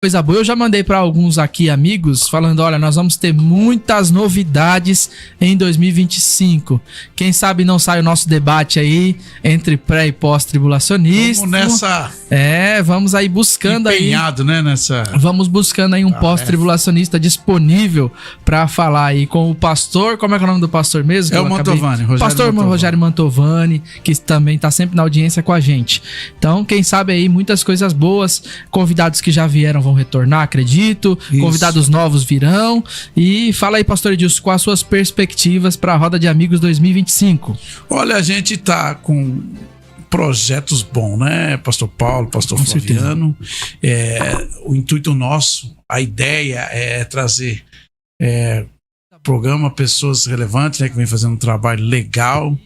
Coisa boa, eu já mandei para alguns aqui amigos falando, olha, nós vamos ter muitas novidades em 2025. Quem sabe não sai o nosso debate aí entre pré e pós-tribulacionismo. Vamos nessa... vamos aí buscando empenhado, né, nessa... Vamos buscando aí um pós-tribulacionista disponível para falar aí com o pastor, como é que é o nome do pastor mesmo? É o Mantovani, Pastor Rogério Mantovani, que também tá sempre na audiência com a gente. Então, quem sabe aí muitas coisas boas, convidados que já vieram vão retornar, acredito. Isso. Convidados novos virão. E fala aí, pastor Edilson, quais as suas perspectivas para a Roda de Amigos 2025? Olha, a gente tá com projetos bons, né? Pastor Paulo, pastor com Flaviano. O intuito nosso, a ideia é trazer programa pessoas relevantes, né? Que vem fazendo um trabalho legal.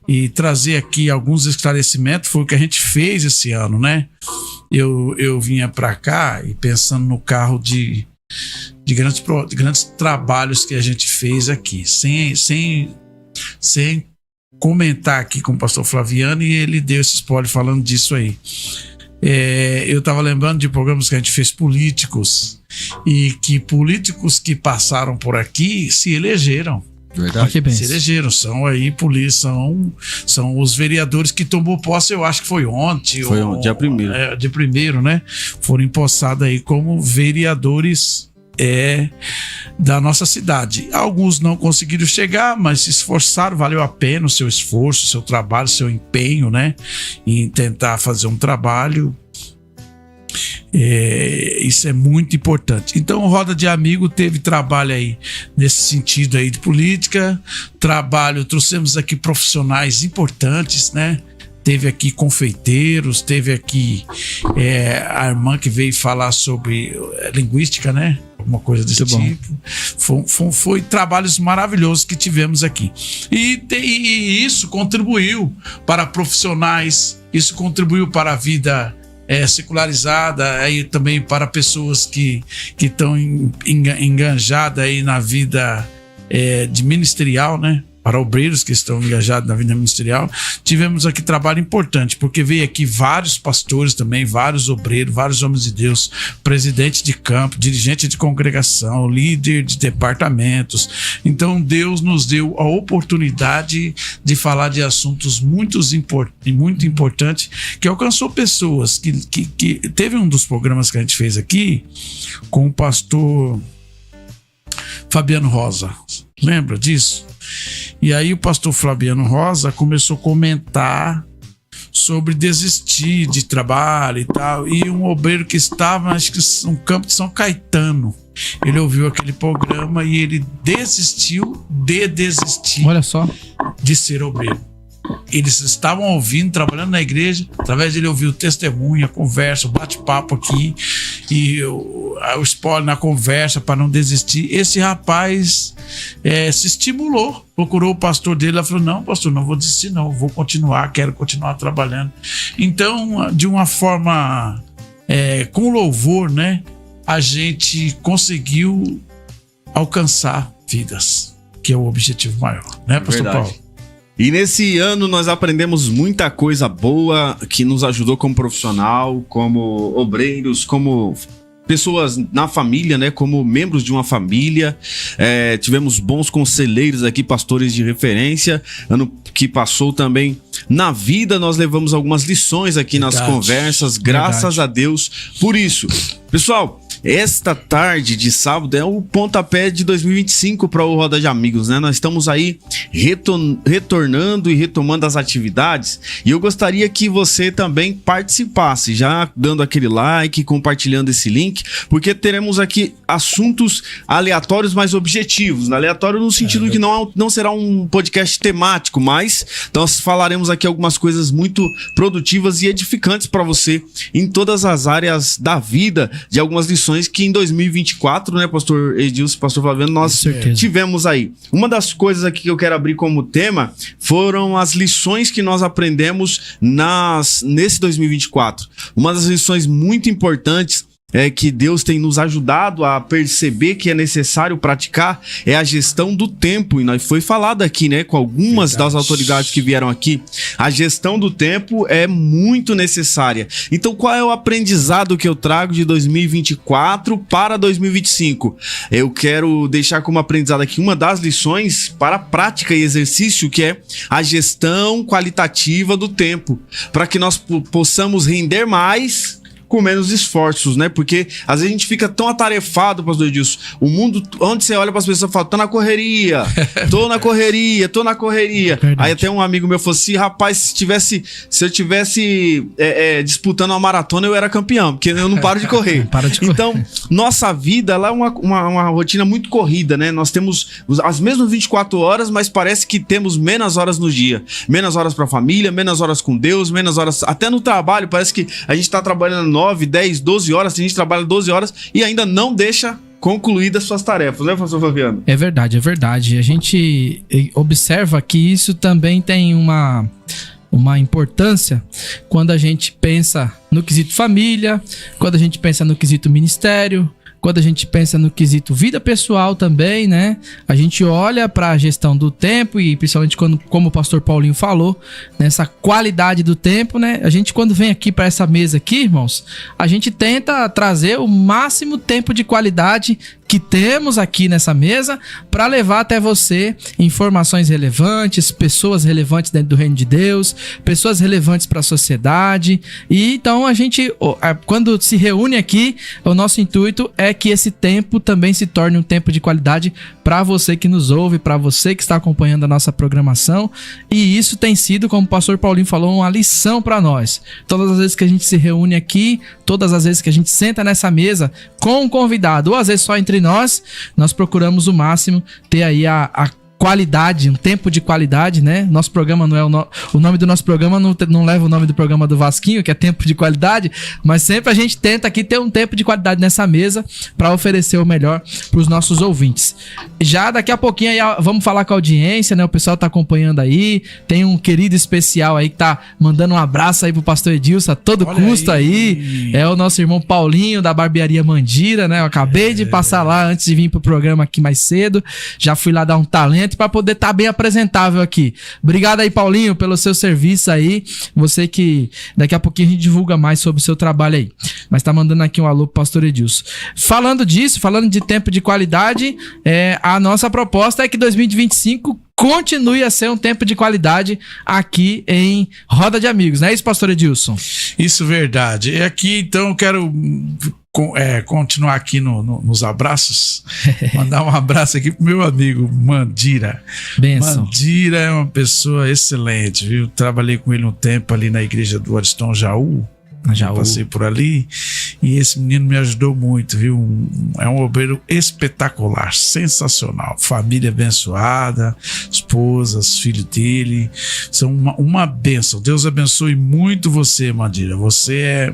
E trazer aqui alguns esclarecimentos. Foi o que a gente fez esse ano, né? Eu vinha para cá e pensando no carro de grandes trabalhos que a gente fez aqui, sem comentar aqui com o pastor Flaviano, e ele deu esse spoiler falando disso aí. Eu estava lembrando de programas que a gente fez políticos, e que políticos que passaram por aqui se elegeram. Verdade. Se elegeram, são aí polícia, são os vereadores que tomou posse, eu acho que foi ontem. Foi ontem, dia 1º. Dia 1º, né? Foram empossados aí como vereadores da nossa cidade. Alguns não conseguiram chegar, mas se esforçaram, valeu a pena o seu esforço, o seu trabalho, o seu empenho, né? Em tentar fazer um trabalho. Isso é muito importante. Então, Roda de Amigo teve trabalho aí nesse sentido aí de política, trouxemos aqui profissionais importantes, né? Teve aqui confeiteiros, teve aqui a irmã que veio falar sobre linguística, né? Alguma coisa desse tipo. Foi trabalhos maravilhosos que tivemos aqui. E isso contribuiu para profissionais, isso contribuiu para a vida secularizada, aí também para pessoas que estão engajadas aí na vida de ministerial, né? Para obreiros que estão engajados na vida ministerial. Tivemos aqui trabalho importante, porque veio aqui vários pastores também, vários obreiros, vários homens de Deus, presidente de campo, dirigente de congregação, líder de departamentos. Então Deus nos deu a oportunidade de falar de assuntos muito importantes, que alcançou pessoas, que teve um dos programas que a gente fez aqui com o pastor Fabiano Rosa. Lembra disso? E aí o pastor Fabiano Rosa começou a comentar sobre desistir de trabalho e tal. E um obreiro que estava, acho que no campo de São Caetano, ele ouviu aquele programa e ele desistiu de desistir. Olha só. De ser obreiro. Eles estavam ouvindo, trabalhando na igreja, através dele ouviu o testemunho, a conversa, o bate-papo aqui e o spoiler na conversa para não desistir. Esse rapaz se estimulou, procurou o pastor dele, ela falou: não, pastor, não vou desistir não, vou continuar, quero continuar trabalhando. Então, de uma forma com louvor, né, a gente conseguiu alcançar vidas, que é o objetivo maior, né, pastor Paulo? E nesse ano nós aprendemos muita coisa boa que nos ajudou como profissional, como obreiros, como pessoas na família, né? Como membros de uma família. Tivemos bons conselheiros aqui, pastores de referência. Ano que passou também na vida nós levamos algumas lições aqui nas conversas, graças a Deus por isso. Pessoal, esta tarde de sábado é o pontapé de 2025 para o Roda de Amigos, né? Nós estamos aí retornando e retomando as atividades, e eu gostaria que você também participasse, já dando aquele like, compartilhando esse link, porque teremos aqui assuntos aleatórios, mas objetivos. Aleatório no sentido que não será um podcast temático, mas nós falaremos aqui algumas coisas muito produtivas e edificantes para você em todas as áreas da vida, de algumas lições que em 2024, né, pastor Edilson, pastor Flaviano, nós tivemos aí. Uma das coisas aqui que eu quero abrir como tema foram as lições que nós aprendemos nesse 2024. Uma das lições muito importantes que Deus tem nos ajudado a perceber que é necessário praticar é a gestão do tempo. E nós foi falado aqui, né, com algumas das autoridades que vieram aqui. A gestão do tempo é muito necessária. Então, qual é o aprendizado que eu trago de 2024 para 2025? Eu quero deixar como aprendizado aqui uma das lições para prática e exercício, que é a gestão qualitativa do tempo, para que nós possamos render mais com menos esforços, né? Porque às vezes a gente fica tão atarefado, pastor Edilson. O mundo, onde você olha para as pessoas e fala, tô na correria. Verdade. Aí até um amigo meu falou assim, rapaz, se eu tivesse disputando uma maratona, eu era campeão, porque eu não paro de correr. Então, nossa vida, ela é uma rotina muito corrida, né? Nós temos as mesmas 24 horas, mas parece que temos menos horas no dia. Menos horas para a família, menos horas com Deus, menos horas até no trabalho. Parece que a gente tá trabalhando 9, 10, 12 horas, a gente trabalha 12 horas e ainda não deixa concluídas suas tarefas, né, pastor Flaviano? É verdade. A gente observa que isso também tem uma importância quando a gente pensa no quesito família, quando a gente pensa no quesito ministério, quando a gente pensa no quesito vida pessoal também, né? A gente olha para a gestão do tempo e principalmente como o pastor Paulinho falou, nessa qualidade do tempo, né? A gente quando vem aqui para essa mesa aqui, irmãos, a gente tenta trazer o máximo tempo de qualidade que temos aqui nessa mesa para levar até você informações relevantes, pessoas relevantes dentro do reino de Deus, pessoas relevantes para a sociedade. E então a gente, quando se reúne aqui, o nosso intuito é que esse tempo também se torne um tempo de qualidade para você que nos ouve, para você que está acompanhando a nossa programação. E isso tem sido, como o pastor Paulinho falou, uma lição para nós. Todas as vezes que a gente se reúne aqui, todas as vezes que a gente senta nessa mesa com um convidado, ou às vezes só entre nós procuramos o máximo ter aí a qualidade, um tempo de qualidade, né? Nosso programa não é o nome do nosso programa não leva o nome do programa do Vasquinho, que é tempo de qualidade, mas sempre a gente tenta aqui ter um tempo de qualidade nessa mesa para oferecer o melhor para os nossos ouvintes. Já daqui a pouquinho aí vamos falar com a audiência, né? O pessoal tá acompanhando aí, tem um querido especial aí que tá mandando um abraço aí pro pastor Edilson a todo custo aí. É o nosso irmão Paulinho da barbearia Mandira, né? Eu acabei de passar lá antes de vir pro programa aqui mais cedo, já fui lá dar um talento para poder estar bem apresentável aqui. Obrigado aí, Paulinho, pelo seu serviço aí. Você que daqui a pouquinho a gente divulga mais sobre o seu trabalho aí. Mas tá mandando aqui um alô pro pastor Edilson. Falando disso, falando de tempo de qualidade, a nossa proposta é que 2025 continue a ser um tempo de qualidade aqui em Roda de Amigos, não é isso, pastor Edilson? Isso, verdade. E aqui, então, eu quero continuar aqui nos abraços. Mandar um abraço aqui pro meu amigo Mandira. Benção. Mandira é uma pessoa excelente, viu? Trabalhei com ele um tempo ali na igreja do Ariston Jaú. Já passei por ali e esse menino me ajudou muito, viu? É um obreiro espetacular, sensacional. Família abençoada, esposas, filhos dele, são uma bênção. Deus abençoe muito você, Mandira. Você é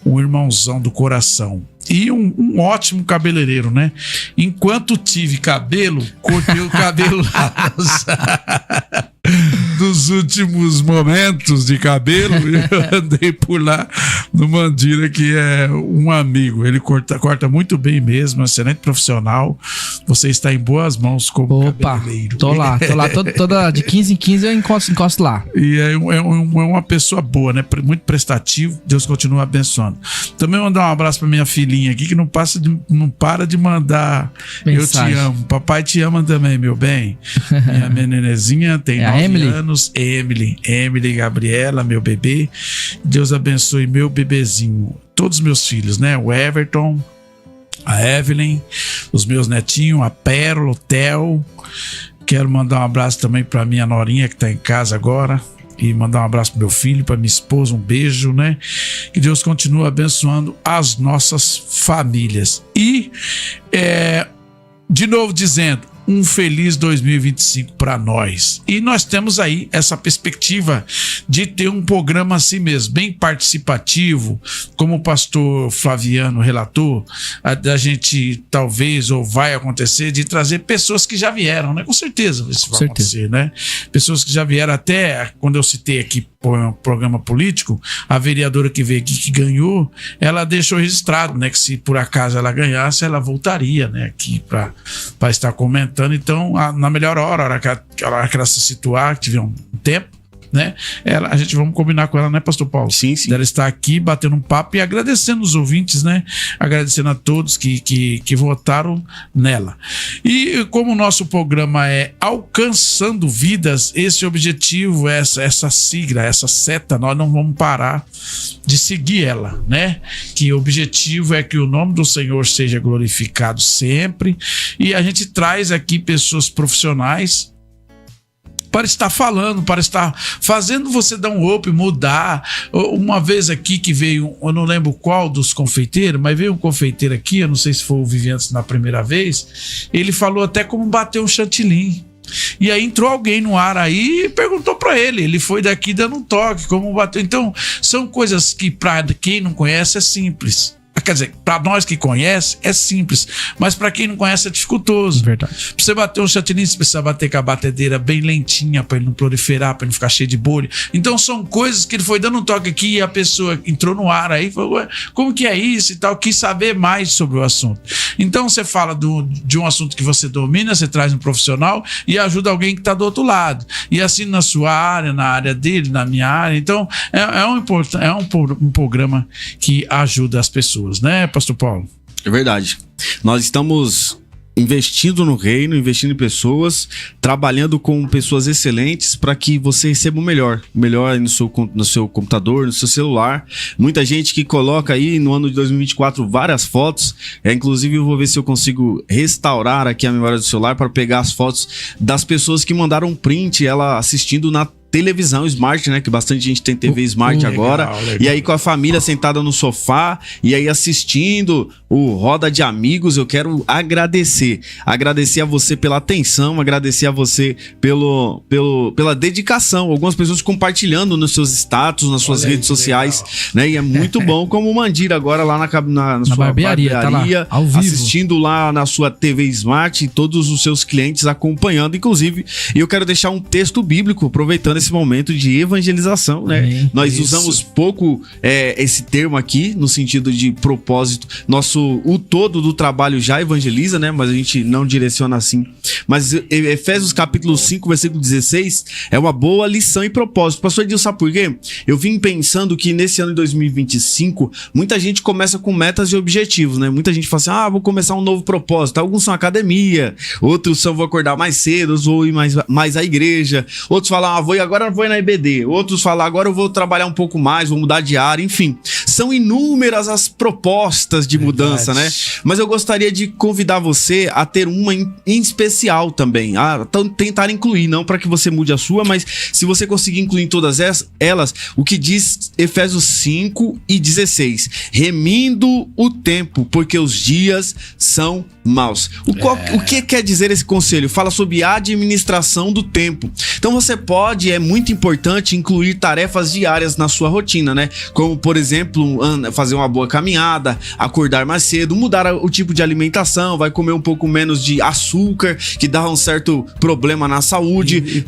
um irmãozão do coração. E um ótimo cabeleireiro, né? Enquanto tive cabelo, cortei o cabelo dos últimos momentos de cabelo, eu andei por lá no Mandira, que é um amigo. Ele corta muito bem mesmo, excelente profissional. Você está em boas mãos como cabeleireiro. Tô lá, toda de 15 em 15 eu encosto lá. E é uma pessoa boa, né? Muito prestativo. Deus continua abençoando. Também mandar um abraço pra minha filhinha aqui, que não para de mandar mensagem. Eu te amo. Papai te ama também, meu bem. Minha menenezinha tem 9 anos. Emily Gabriela, meu bebê. Deus abençoe meu bebezinho. Todos os meus filhos, né? O Everton, a Evelyn, os meus netinhos, a Pérola, o Theo. Quero mandar um abraço também pra minha norinha que tá em casa agora. E mandar um abraço pro meu filho, pra minha esposa, um beijo, né? Que Deus continue abençoando as nossas famílias. E, de novo dizendo, um feliz 2025 para nós. E nós temos aí essa perspectiva de ter um programa assim mesmo, bem participativo, como o pastor Flaviano relatou, da gente talvez, ou vai acontecer, de trazer pessoas que já vieram, né? Com certeza isso vai acontecer, né? Pessoas que já vieram, até quando eu citei aqui um programa político, a vereadora que veio aqui, que ganhou, ela deixou registrado, né? Que se por acaso ela ganhasse, ela voltaria, né? Aqui para estar comentando. Então, na melhor hora, a hora que ela se situar, que tiver um tempo, né? A gente vamos combinar com ela, né, pastor Paulo? Sim, sim. Ela está aqui batendo um papo e agradecendo os ouvintes, né? Agradecendo a todos que votaram nela. E como o nosso programa é Alcançando Vidas, esse objetivo, essa sigla, essa seta, nós não vamos parar de seguir ela, né? Que o objetivo é que o nome do Senhor seja glorificado sempre, e a gente traz aqui pessoas profissionais para estar falando, para estar fazendo você dar um up, mudar. Uma vez aqui que veio, eu não lembro qual dos confeiteiros, mas veio um confeiteiro aqui, eu não sei se foi o Viviantes na primeira vez, ele falou até como bater um chantilly. E aí entrou alguém no ar aí e perguntou para ele foi daqui dando um toque, como bater. Então, são coisas que para quem não conhece é simples. Quer dizer, para nós que conhece é simples, mas para quem não conhece é dificultoso. Verdade. Pra você bater um chantilly, você precisa bater com a batedeira bem lentinha, para ele não proliferar, para ele não ficar cheio de bolha. Então são coisas que ele foi dando um toque aqui e a pessoa entrou no ar aí, falou, ué, como que é isso e tal, quis saber mais sobre o assunto. Então você fala de um assunto que você domina, você traz um profissional e ajuda alguém que está do outro lado. E assim na sua área, na área dele, na minha área. Então é um programa que ajuda as pessoas, né, pastor Paulo? É verdade. Nós estamos investindo no reino, investindo em pessoas, trabalhando com pessoas excelentes para que você receba o melhor no seu computador, no seu celular. Muita gente que coloca aí no ano de 2024 várias fotos, inclusive eu vou ver se eu consigo restaurar aqui a memória do celular para pegar as fotos das pessoas que mandaram um print, ela assistindo na televisão smart, né? Que bastante gente tem TV smart agora. Legal. E aí com a família sentada no sofá e aí assistindo o Roda de Amigos. Eu quero agradecer a você pela atenção, agradecer a você pela dedicação. Algumas pessoas compartilhando nos seus status, nas suas redes sociais, né? E é muito bom, como o Mandira agora lá na sua barbearia, tá lá, ao vivo, assistindo lá na sua TV smart e todos os seus clientes acompanhando, inclusive. E eu quero deixar um texto bíblico, aproveitando esse momento de evangelização, né? Nós usamos pouco esse termo aqui, no sentido de propósito. O todo do trabalho já evangeliza, né? Mas a gente não direciona assim. Mas Efésios capítulo 5, versículo 16, é uma boa lição e propósito. Pastor Edil, sabe por quê? Eu vim pensando que nesse ano de 2025, muita gente começa com metas e objetivos, né? Muita gente fala assim, vou começar um novo propósito. Alguns são academia, outros são vou acordar mais cedo, outros vou ir mais à igreja, outros falam, agora eu vou ir na EBD, outros falam, agora eu vou trabalhar um pouco mais, vou mudar de área, enfim. São inúmeras as propostas de mudança, né? Mas eu gostaria de convidar você a ter uma em especial também, tentar incluir, não para que você mude a sua, mas se você conseguir incluir em todas elas, o que diz Efésios 5 e 16, remindo o tempo, porque os dias são maus. O que quer dizer esse conselho? Fala sobre a administração do tempo. Então você pode, é muito importante incluir tarefas diárias na sua rotina, né? Como, por exemplo, fazer uma boa caminhada, acordar mais cedo, mudar o tipo de alimentação, vai comer um pouco menos de açúcar, que dá um certo problema na saúde.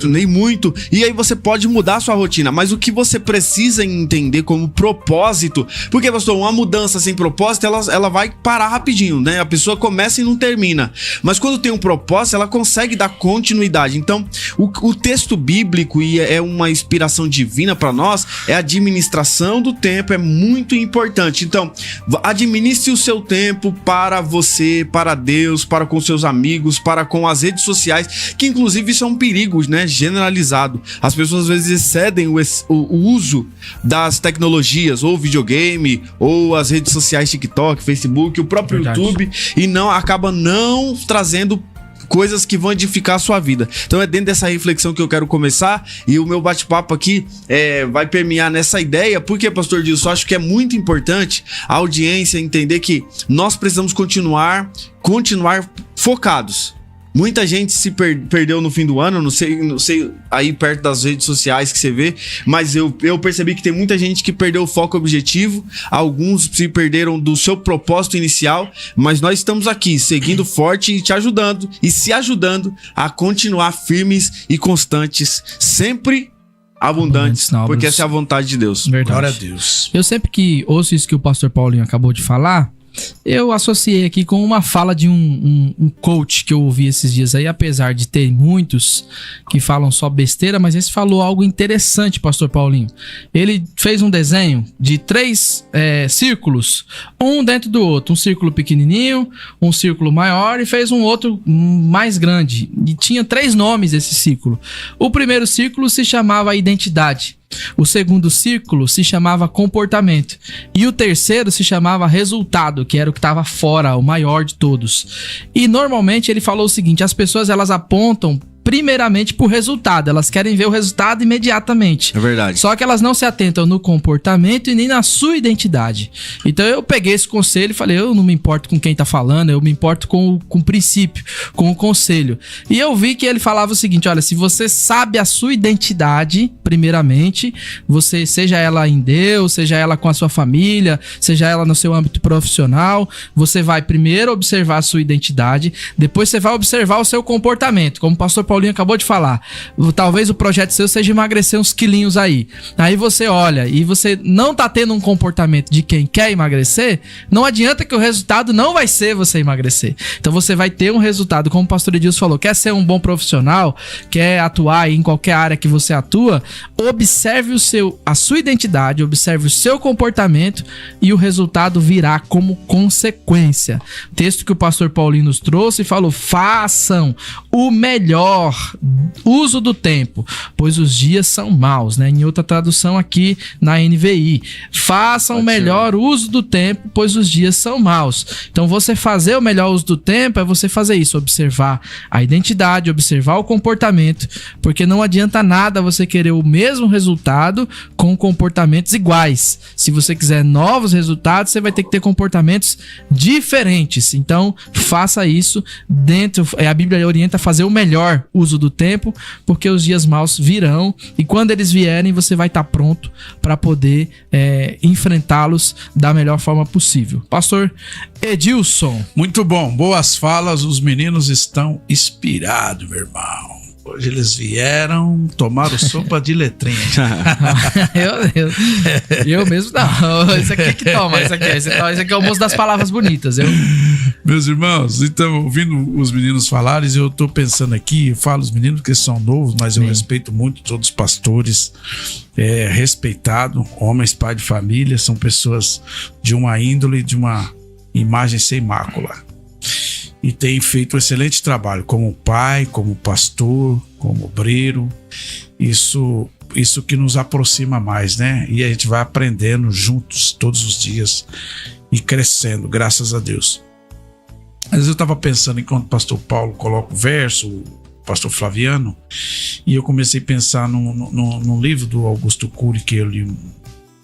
Nem muito. E aí você pode mudar a sua rotina, mas o que você precisa entender como propósito, porque, pastor, uma mudança sem propósito, ela vai parar rapidinho, né? A pessoa começa e não termina. Mas quando tem um propósito, ela consegue dar continuidade. Então, o texto bíblico, e é uma inspiração divina para nós, é a administração do tempo, é muito importante. Então, administre o seu tempo para você, para Deus, para com seus amigos, para com as redes sociais, que inclusive isso é um perigo, né? Generalizado. As pessoas às vezes excedem o uso das tecnologias, ou videogame, ou as redes sociais, TikTok, Facebook, o próprio YouTube, e acaba não trazendo coisas que vão edificar a sua vida. Então é dentro dessa reflexão que eu quero começar, e o meu bate-papo aqui vai permear nessa ideia. Porque, pastor Dilson, eu acho que é muito importante a audiência entender que nós precisamos continuar focados. Muita gente se perdeu no fim do ano, não sei aí perto das redes sociais que você vê, mas eu percebi que tem muita gente que perdeu o foco objetivo, alguns se perderam do seu propósito inicial, mas nós estamos aqui, seguindo forte e te ajudando, e se ajudando a continuar firmes e constantes, sempre abundantes, porque essa é a vontade de Deus. Verdade. Glória a Deus. Eu sempre que ouço isso que o pastor Paulinho acabou de falar, eu associei aqui com uma fala de um coach que eu ouvi esses dias aí, apesar de ter muitos que falam só besteira, mas esse falou algo interessante, pastor Paulinho. Ele fez um desenho de 3 círculos, um dentro do outro, um círculo pequenininho, um círculo maior e fez um outro mais grande. E tinha 3 nomes esse círculo. O primeiro círculo se chamava identidade. O segundo círculo se chamava comportamento. E o terceiro se chamava resultado, que era o que estava fora, o maior de todos. E normalmente ele falou o seguinte: as pessoas elas apontam primeiramente pro resultado, elas querem ver o resultado imediatamente. É verdade. Só que elas não se atentam no comportamento e nem na sua identidade. Então eu peguei esse conselho e falei, eu não me importo com quem tá falando, eu me importo com o princípio, com o conselho. E eu vi que ele falava o seguinte: olha, se você sabe a sua identidade, primeiramente, você, seja ela em Deus, seja ela com a sua família, seja ela no seu âmbito profissional, você vai primeiro observar a sua identidade, depois você vai observar o seu comportamento, como o pastor Paulinho acabou de falar. Talvez o projeto seu seja emagrecer uns quilinhos aí. Aí você olha e você não tá tendo um comportamento de quem quer emagrecer, não adianta que o resultado não vai ser você emagrecer. Então você vai ter um resultado, como o pastor Edilson falou, quer ser um bom profissional, quer atuar em qualquer área que você atua, observe a sua identidade, observe o seu comportamento e o resultado virá como consequência. O texto que o pastor Paulinho nos trouxe falou: façam o melhor uso do tempo, pois os dias são maus, né? Em outra tradução aqui na NVI, façam o melhor uso do tempo, pois os dias são maus. Então você fazer o melhor uso do tempo é você fazer isso, observar a identidade, observar o comportamento, porque não adianta nada você querer o mesmo resultado com comportamentos iguais. Se você quiser novos resultados, você vai ter que ter comportamentos diferentes. Então faça isso dentro, a Bíblia orienta a fazer o melhor uso do tempo, porque os dias maus virão e quando eles vierem você vai estar pronto para poder enfrentá-los da melhor forma possível. Pastor Edilson. Muito bom, boas falas, os meninos estão inspirados, meu irmão. Hoje eles vieram, tomaram sopa de letrinha. eu mesmo não. Esse aqui que toma. Esse aqui é o moço das palavras bonitas. Meus irmãos, então, ouvindo os meninos falarem, eu tô pensando aqui, eu falo os meninos porque são novos, mas eu respeito muito todos os pastores, respeitado, homens, pai de família, são pessoas de uma índole, de uma imagem sem mácula. E tem feito um excelente trabalho como pai, como pastor, como obreiro. Isso que nos aproxima mais, né? E a gente vai aprendendo juntos todos os dias e crescendo, graças a Deus. Às vezes eu estava pensando, enquanto o pastor Paulo coloca o verso, o pastor Flaviano, e eu comecei a pensar num livro do Augusto Cury que eu li.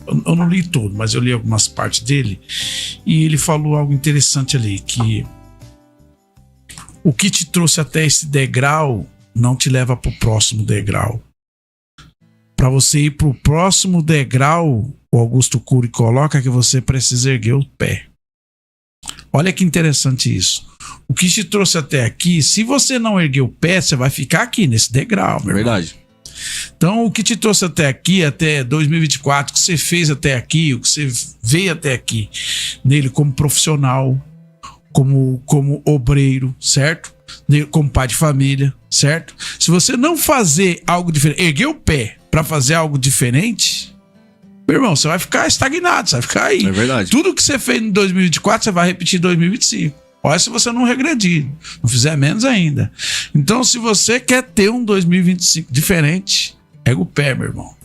Eu não li todo, mas eu li algumas partes dele. E ele falou algo interessante ali, que o que te trouxe até esse degrau não te leva para o próximo degrau. Para você ir para o próximo degrau, o Augusto Cury coloca que você precisa erguer o pé. Olha que interessante isso. O que te trouxe até aqui, se você não erguer o pé, você vai ficar aqui nesse degrau, meu irmão. Verdade. Então, o que te trouxe até aqui, até 2024, o que você fez até aqui, o que você veio até aqui, nele como profissional, como obreiro, certo? Como pai de família, certo? Se você não fazer algo diferente, erguer o pé para fazer algo diferente, meu irmão, você vai ficar estagnado, você vai ficar aí. É verdade. Tudo que você fez em 2024, você vai repetir em 2025. Olha se você não regredir, não fizer menos ainda. Então, se você quer ter um 2025 diferente, erga o pé, meu irmão.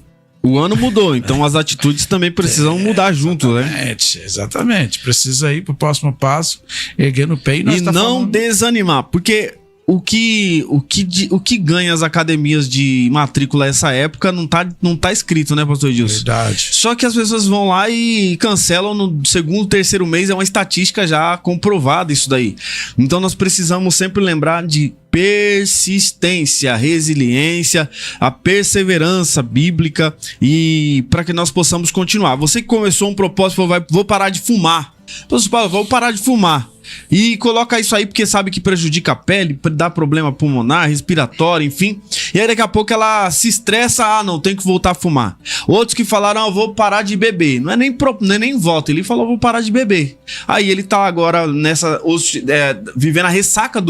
O ano mudou, então as atitudes também precisam mudar junto, né? Exatamente. Precisa ir pro próximo passo, erguendo o pé. E não desanimar, porque o que ganha as academias de matrícula nessa época não tá escrito, né, pastor Edilson? Verdade. Só que as pessoas vão lá e cancelam no segundo, terceiro mês, é uma estatística já comprovada isso daí. Então nós precisamos sempre lembrar de persistência, resiliência, a perseverança bíblica e para que nós possamos continuar. Você que começou um propósito, falou, vou parar de fumar. Vou parar de fumar. E coloca isso aí porque sabe que prejudica a pele, dá problema pulmonar, respiratório, enfim. E aí daqui a pouco ela se estressa, não, tem que voltar a fumar. Outros que falaram, vou parar de beber. Não é nem volta, ele falou, vou parar de beber. Aí ele tá agora vivendo a ressaca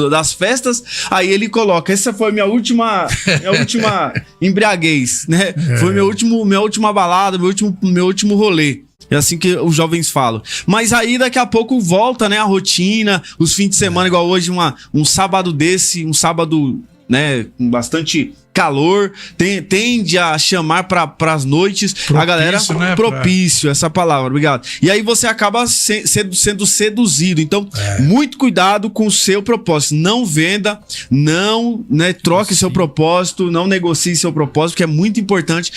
das festas, aí ele coloca, essa foi minha última embriaguez, né? Foi minha última balada, meu último rolê. É assim que os jovens falam. Mas aí daqui a pouco volta, né, a rotina, os fins de semana, igual hoje, um sábado desse, um sábado, né, com bastante calor, tende a chamar para as noites propício, a galera, né, propício, essa palavra, obrigado. E aí você acaba sendo seduzido. Então, muito cuidado com o seu propósito. Não venda, não, né, troque seu propósito, não negocie seu propósito, que é muito importante.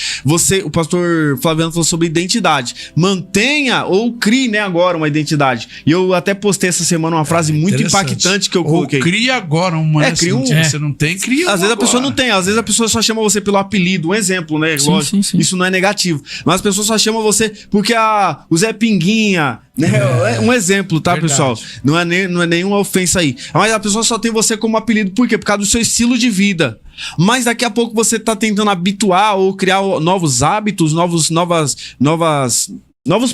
O pastor Flaviano falou sobre identidade. Mantenha ou crie, né, agora uma identidade. E eu até postei essa semana uma frase muito impactante que eu coloquei. Ou crie agora uma. Você não tem, cria às vezes a pessoa não tem, às vezes a pessoa só chama você pelo apelido, um exemplo, né? Sim, lógico, sim. Isso não é negativo. Mas as pessoas só chamam você porque o Zé Pinguinha, né? É um exemplo, tá, verdade, pessoal? Não é nenhuma ofensa aí. Mas a pessoa só tem você como apelido, por quê? Por causa do seu estilo de vida. Mas daqui a pouco você tá tentando habituar ou criar novos hábitos, novos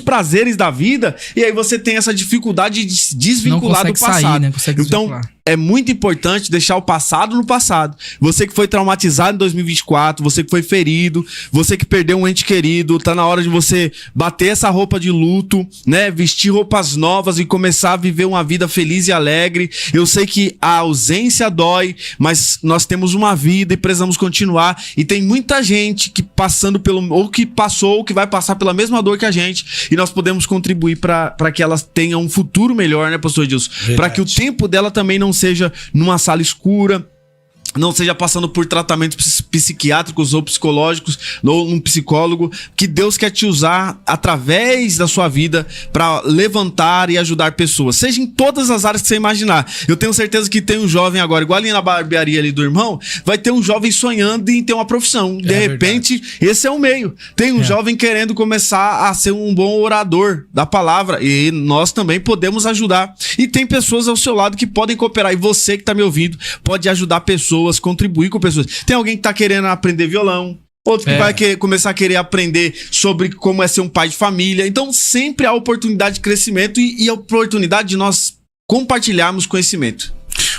prazeres da vida, e aí você tem essa dificuldade de se desvincular do passado. Sair, né? Então, é muito importante deixar o passado no passado. Você que foi traumatizado em 2024, você que foi ferido, você que perdeu um ente querido, tá na hora de você bater essa roupa de luto, né? Vestir roupas novas e começar a viver uma vida feliz e alegre. Eu sei que a ausência dói, mas nós temos uma vida e precisamos continuar. E tem muita gente que que passou, ou que vai passar pela mesma dor que a gente, e nós podemos contribuir para que elas tenham um futuro melhor, né, pastor Edilson? Para que o tempo dela também não seja numa sala escura, não seja passando por tratamentos psiquiátricos ou psicológicos, ou um psicólogo, que Deus quer te usar através da sua vida para levantar e ajudar pessoas, seja em todas as áreas que você imaginar. Eu tenho certeza que tem um jovem agora, igual ali na barbearia ali do irmão, vai ter um jovem sonhando em ter uma profissão. De repente, verdade, esse é o meio. Tem um jovem querendo começar a ser um bom orador da palavra, e nós também podemos ajudar. E tem pessoas ao seu lado que podem cooperar, e você que está me ouvindo pode ajudar pessoas, contribuir com pessoas. Tem alguém que tá querendo aprender violão, outro que vai começar a querer aprender sobre como é ser um pai de família. Então sempre há oportunidade de crescimento e a oportunidade de nós compartilharmos conhecimento.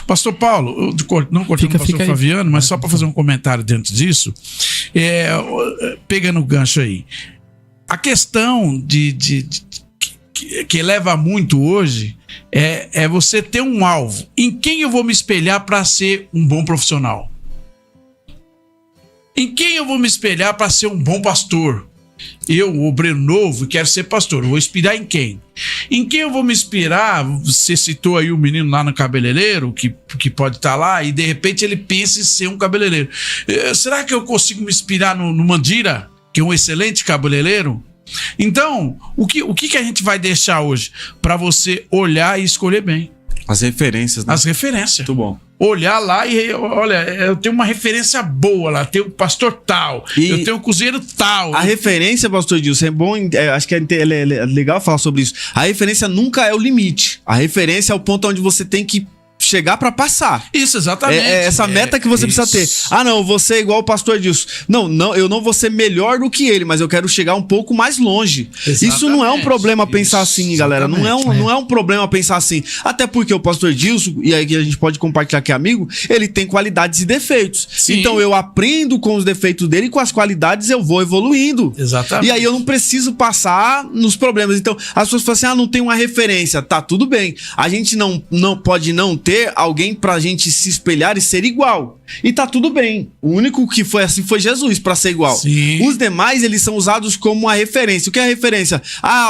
Pastor Paulo, não cortando o pastor Flaviano, mas só para fazer um comentário dentro disso, pegando o gancho aí, a questão que leva muito hoje é você ter um alvo. Em quem eu vou me espelhar para ser um bom profissional? Em quem eu vou me espelhar para ser um bom pastor? Eu, obreiro novo, quero ser pastor. Eu vou inspirar em quem? Em quem eu vou me inspirar? Você citou aí o menino lá no cabeleireiro, que pode estar lá, e de repente ele pensa em ser um cabeleireiro. Será que eu consigo me inspirar no Mandira, que é um excelente cabeleireiro? Então, o que a gente vai deixar hoje para você olhar e escolher bem? As referências, né? As referências. Muito bom. Olhar lá e, olha, eu tenho uma referência boa lá, tenho o pastor tal, eu tenho o cozinheiro tal. A referência, pastor Edilson, é bom, acho que é legal falar sobre isso. A referência nunca é o limite. A referência é o ponto onde você tem que chegar pra passar. Isso, exatamente. É essa meta que você precisa ter. Não, você é igual o pastor Edilson. Não, eu não vou ser melhor do que ele, mas eu quero chegar um pouco mais longe. Exatamente. Isso não é um problema pensar assim, galera. Não é um problema pensar assim. Até porque o pastor Edilson, e aí a gente pode compartilhar que é amigo, ele tem qualidades e defeitos. Sim. Então eu aprendo com os defeitos dele e com as qualidades eu vou evoluindo. Exatamente. E aí eu não preciso passar nos problemas. Então as pessoas falam assim, não tem uma referência. Tá, tudo bem. A gente não pode não ter alguém pra gente se espelhar e ser igual. E tá tudo bem. O único que foi assim foi Jesus pra ser igual. Sim. Os demais, eles são usados como uma referência. O que é a referência?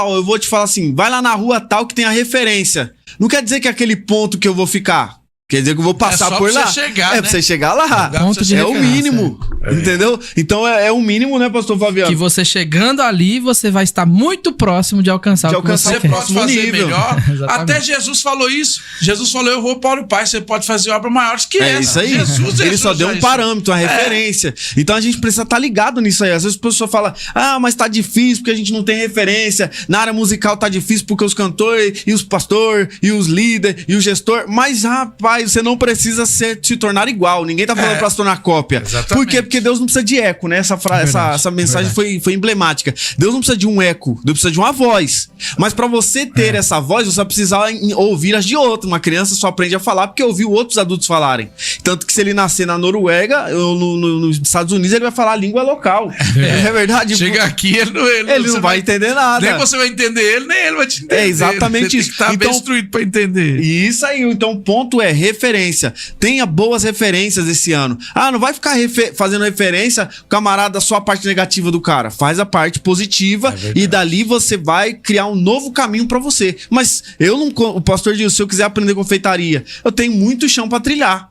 Eu vou te falar assim, vai lá na rua tal que tem a referência. Não quer dizer que é aquele ponto que eu vou ficar. Quer dizer que eu vou passar por lá. Chegar, pra você chegar lá. Ponto de É o mínimo. Entendeu? Então é o mínimo, né, pastor Fabiano? Que você chegando ali, você vai estar muito próximo de alcançar o que você Você quer. pode fazer nível. melhor. Exatamente. Até Jesus falou isso. Jesus falou, eu vou para o Pai, você pode fazer obras maiores que essa. É isso aí. Ele só deu um parâmetro, uma referência. Então a gente precisa estar ligado nisso aí. Às vezes a pessoa fala, mas tá difícil porque a gente não tem referência. Na área musical tá difícil porque os cantores, e os pastores, e os líderes, e o gestor. Mas, rapaz, você não precisa se tornar igual. Ninguém tá falando pra se tornar cópia. Exatamente. Por quê? Porque Deus não precisa de eco, né? Essa mensagem foi emblemática. Deus não precisa de um eco, Deus precisa de uma voz. Mas pra você ter essa voz, você vai precisar ouvir as de outro. Uma criança só aprende a falar porque ouviu outros adultos falarem. Tanto que se ele nascer na Noruega ou nos Estados Unidos, ele vai falar a língua local. É verdade? Chega aqui, ele não vai entender nada. Nem você vai entender ele, nem ele vai te entender. É exatamente isso. Tem que estar bem instruído pra entender. Isso aí. Então, o ponto é referência. Tenha boas referências esse ano. Não vai ficar fazendo referência, camarada, só a parte negativa do cara. Faz a parte positiva e dali você vai criar um novo caminho pra você. Mas o pastor diz, se eu quiser aprender confeitaria, eu tenho muito chão pra trilhar.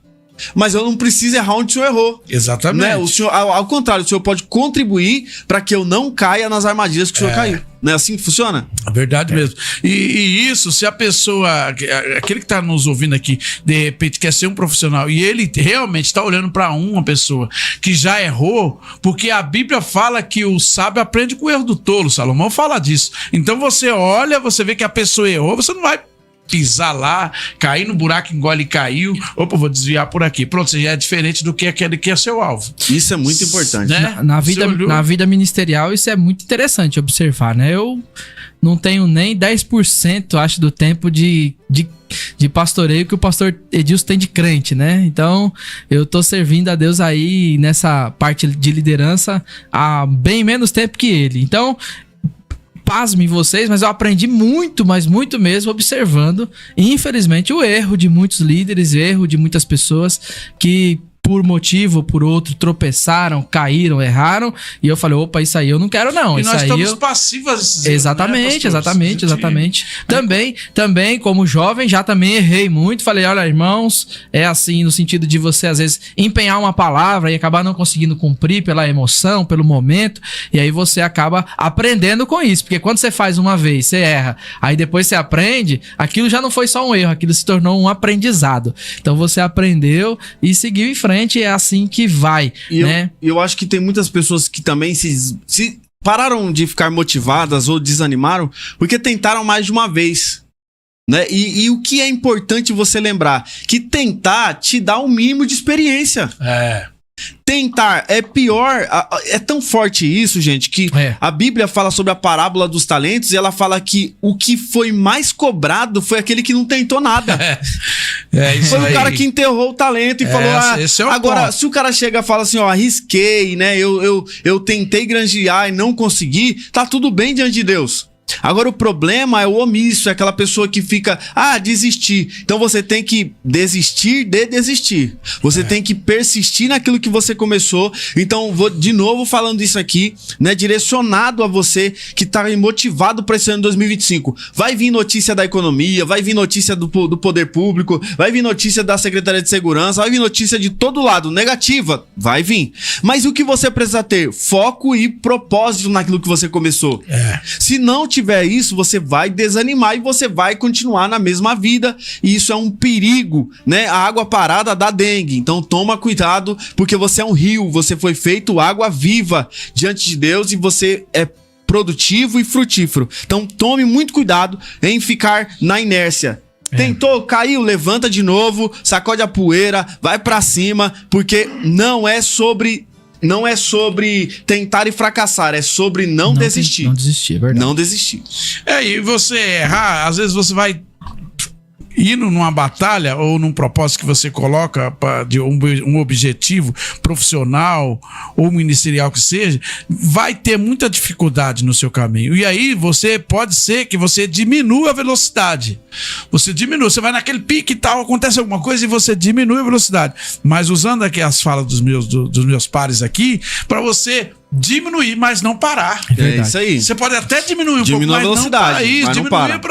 Mas eu não preciso errar onde o senhor errou. Exatamente. Né? O senhor, ao contrário, o senhor pode contribuir para que eu não caia nas armadilhas que o senhor caiu. Não é assim que funciona? É verdade mesmo. E isso, se a pessoa, aquele que está nos ouvindo aqui, de repente quer ser um profissional e ele realmente está olhando para uma pessoa que já errou, porque a Bíblia fala que o sábio aprende com o erro do tolo, Salomão fala disso. Então você olha, você vê que a pessoa errou, você não vai pisar lá, cair no buraco, engole e caiu. Opa, vou desviar por aqui. Pronto, você já é diferente do que aquele que é seu alvo. Isso é muito importante. Né? Na vida ministerial, isso é muito interessante observar, né? Eu não tenho nem 10%, acho, do tempo de pastoreio que o pastor Edilson tem de crente, né? Então, eu tô servindo a Deus aí nessa parte de liderança há bem menos tempo que ele. Então, pasmem vocês, mas eu aprendi muito, mas muito mesmo, observando, infelizmente, o erro de muitos líderes, o erro de muitas pessoas que, por motivo ou por outro, tropeçaram, caíram, erraram, e eu falei, opa, isso aí eu não quero não. E isso nós aí estamos passivos. Exatamente, né, exatamente. Também, como jovem, já também errei muito. Falei, olha, irmãos, é assim, no sentido de você, às vezes, empenhar uma palavra e acabar não conseguindo cumprir pela emoção, pelo momento, e aí você acaba aprendendo com isso. Porque quando você faz uma vez, você erra, aí depois você aprende, aquilo já não foi só um erro, aquilo se tornou um aprendizado. Então você aprendeu e seguiu em frente, é assim que vai, né? Eu acho que tem muitas pessoas que também se pararam de ficar motivadas ou desanimaram porque tentaram mais de uma vez, né? E o que é importante você lembrar? Que tentar te dá um mínimo de experiência. Tentar é pior, é tão forte isso, gente, que a Bíblia fala sobre a parábola dos talentos e ela fala que o que foi mais cobrado foi aquele que não tentou nada. Isso foi aí. O cara que enterrou o talento e falou, esse é o agora, ponto. Se o cara chega e fala assim, arrisquei, né, eu tentei granjear e não consegui, tá tudo bem diante de Deus. Agora o problema é o omisso, é aquela pessoa que fica, desistir. Então você tem que desistir de desistir. Você tem que persistir naquilo que você começou. Então vou de novo falando isso aqui, né, direcionado a você que tá motivado para esse ano 2025. Vai vir notícia da economia, vai vir notícia do poder público, vai vir notícia da Secretaria de Segurança, vai vir notícia de todo lado, negativa, vai vir. Mas o que você precisa ter? Foco e propósito naquilo que você começou. Se não tiver isso, você vai desanimar e você vai continuar na mesma vida, e isso é um perigo, né? A água parada dá dengue, então toma cuidado, porque você é um rio, você foi feito água viva diante de Deus e você é produtivo e frutífero. Então tome muito cuidado em ficar na inércia. Tentou, caiu, levanta de novo, sacode a poeira, vai pra cima, porque não é sobre tentar e fracassar, é sobre não desistir. Não desistir, é verdade. Não desistir. E você errar, às vezes você vai indo numa batalha ou num propósito que você coloca de um objetivo profissional ou ministerial que seja, vai ter muita dificuldade no seu caminho. E aí pode ser que você diminua a velocidade. Você vai naquele pique e tal, acontece alguma coisa e você diminui a velocidade. Mas usando aqui as falas dos meus pares aqui, para você diminuir, mas não parar. É isso aí. Você pode até diminuir um pouco, a mas velocidade, não para.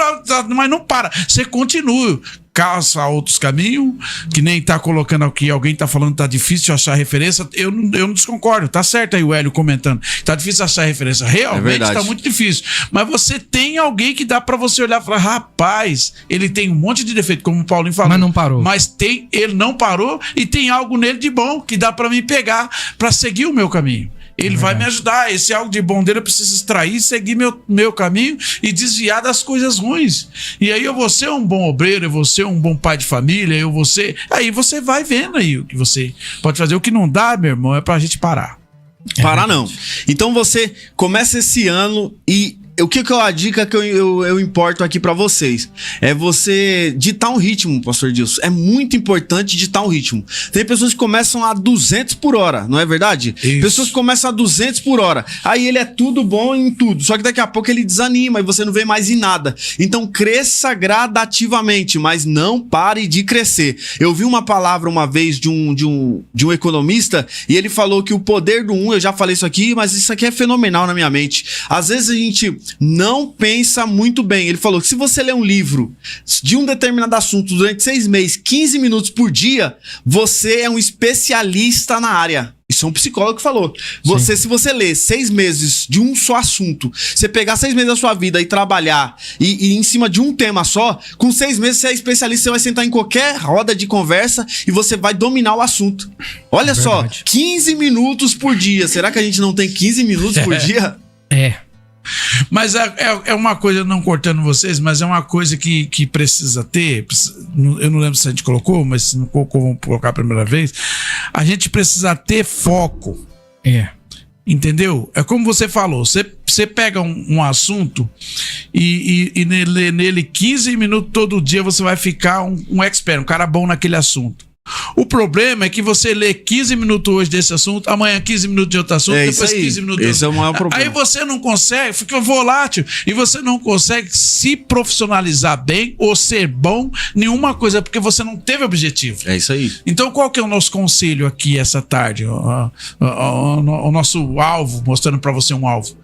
Mas não para. Você continua. caça outros caminhos, que nem tá colocando aqui, alguém tá falando que tá difícil achar referência. Eu não desconcordo, tá certo aí o Hélio comentando. Tá difícil achar referência. Realmente tá muito difícil. Mas você tem alguém que dá pra você olhar e falar, rapaz, ele tem um monte de defeito, como o Paulinho falou. Mas não parou. Mas ele não parou e tem algo nele de bom que dá pra me pegar, pra seguir o meu caminho. Ele vai me ajudar. Esse algo de bom dele eu preciso extrair, seguir meu caminho e desviar das coisas ruins. E aí eu vou ser um bom obreiro, eu vou ser um bom pai de família, aí você vai vendo aí o que você pode fazer. O que não dá, meu irmão, é pra gente parar. Parar não. Então você começa esse ano e o que é a dica que eu importo aqui pra vocês? É você ditar um ritmo, pastor Dilson. É muito importante ditar um ritmo. Tem pessoas que começam a 200 por hora, não é verdade? Isso. Pessoas que começam a 200 por hora. Aí ele é tudo bom em tudo. Só que daqui a pouco ele desanima e você não vê mais em nada. Então cresça gradativamente, mas não pare de crescer. Eu vi uma palavra uma vez de um economista e ele falou que o poder do eu já falei isso aqui, mas isso aqui é fenomenal na minha mente. Às vezes a gente não pensa muito bem. Ele falou que se você ler um livro de um determinado assunto durante 6 meses, 15 minutos por dia, você é um especialista na área. Isso é um psicólogo que falou. Se você ler 6 meses de um só assunto, você pegar 6 meses da sua vida e trabalhar e em cima de um tema só, com 6 meses você é especialista, você vai sentar em qualquer roda de conversa e você vai dominar o assunto. Olha só, 15 minutos por dia. Será que a gente não tem 15 minutos por dia? Mas é uma coisa, não cortando vocês, mas é uma coisa que precisa ter. Eu não lembro se a gente colocou, mas se não colocou, vamos colocar a primeira vez. A gente precisa ter foco. Entendeu? É como você falou, você pega um assunto e nele 15 minutos todo dia você vai ficar um expert, um cara bom naquele assunto. O problema é que você lê 15 minutos hoje desse assunto, amanhã 15 minutos de outro assunto, depois 15 minutos de outro. Esse é o maior problema. Aí você não consegue, fica volátil, e você não consegue se profissionalizar bem ou ser bom em nenhuma coisa, porque você não teve objetivo. É isso aí. Então qual que é o nosso conselho aqui essa tarde? O nosso alvo, mostrando pra você um alvo.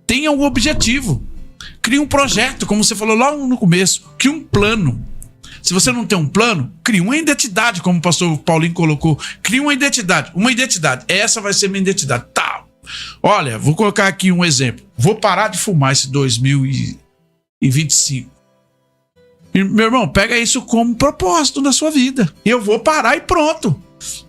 Tenha um objetivo. Crie um projeto, como você falou lá no começo. Crie um plano. Se você não tem um plano, crie uma identidade, como o pastor Paulinho colocou. Crie uma identidade. Essa vai ser minha identidade. Tá. Olha, vou colocar aqui um exemplo. Vou parar de fumar esse 2025. Meu irmão, pega isso como propósito na sua vida. Eu vou parar e pronto.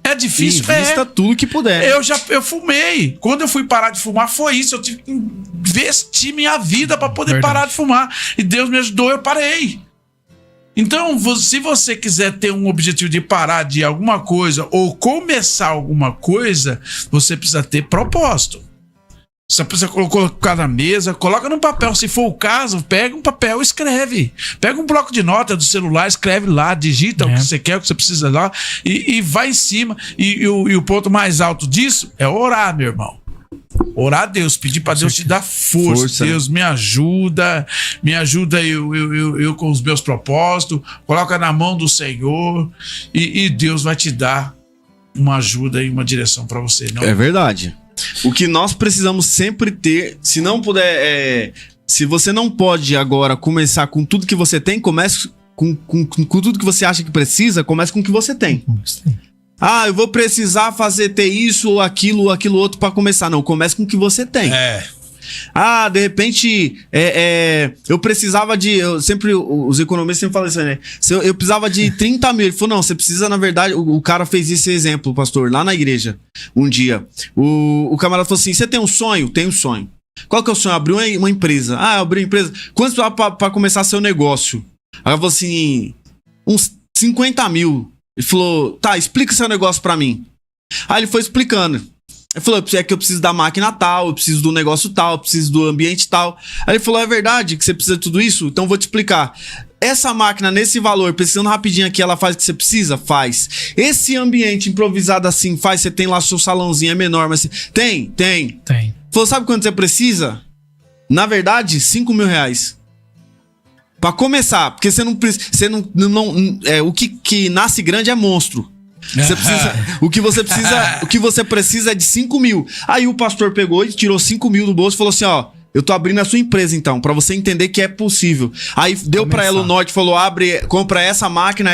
É difícil, invista tudo que puder. Eu fumei. Quando eu fui parar de fumar, foi isso. Eu tive que investir minha vida para poder parar de fumar. E Deus me ajudou, eu parei. Então, se você quiser ter um objetivo de parar de alguma coisa ou começar alguma coisa, você precisa ter propósito. Você precisa colocar na mesa, coloca no papel. Se for o caso, pega um papel e escreve. Pega um bloco de nota do celular, escreve lá, digita o que você quer, o que você precisa lá e vai em cima. E o ponto mais alto disso é orar, meu irmão. Orar a Deus, pedir para Deus te dar força. Deus, me ajuda eu com os meus propósitos, coloca na mão do Senhor e Deus vai te dar uma ajuda e uma direção para você. Não? É verdade. O que nós precisamos sempre ter, se não puder, se você não pode agora começar com tudo que você tem, comece com tudo que você acha que precisa, comece com o que você tem. Eu vou precisar ter isso ou aquilo outro pra começar. Não, comece com o que você tem. De repente, eu precisava de... os economistas sempre falam isso, né? Eu precisava de 30 mil. Ele falou, não, você precisa, na verdade... O cara fez esse exemplo, pastor, lá na igreja, um dia. O camarada falou assim, você tem um sonho? Tenho um sonho. Qual que é o sonho? Abrir uma empresa. Eu abri uma empresa. Quanto pra começar seu negócio? Aí eu falei assim, uns 50 mil. Ele falou, tá, explica seu negócio pra mim. Aí ele foi explicando. Ele falou, é que eu preciso da máquina tal, eu preciso do negócio tal, eu preciso do ambiente tal. Aí ele falou, é verdade que você precisa de tudo isso? Então eu vou te explicar. Essa máquina, nesse valor, precisando rapidinho aqui, ela faz o que você precisa? Faz. Esse ambiente improvisado assim, faz, você tem lá seu salãozinho, é menor, mas... Tem. Falou, sabe quanto você precisa? Na verdade, 5 mil reais. Pra começar, porque você não precisa. O que nasce grande é monstro. Você precisa, o que você precisa é de 5 mil. Aí o pastor pegou e tirou 5 mil do bolso e falou assim: eu tô abrindo a sua empresa então, pra você entender que é possível. Aí deu pra ela o norte, falou, compra essa máquina,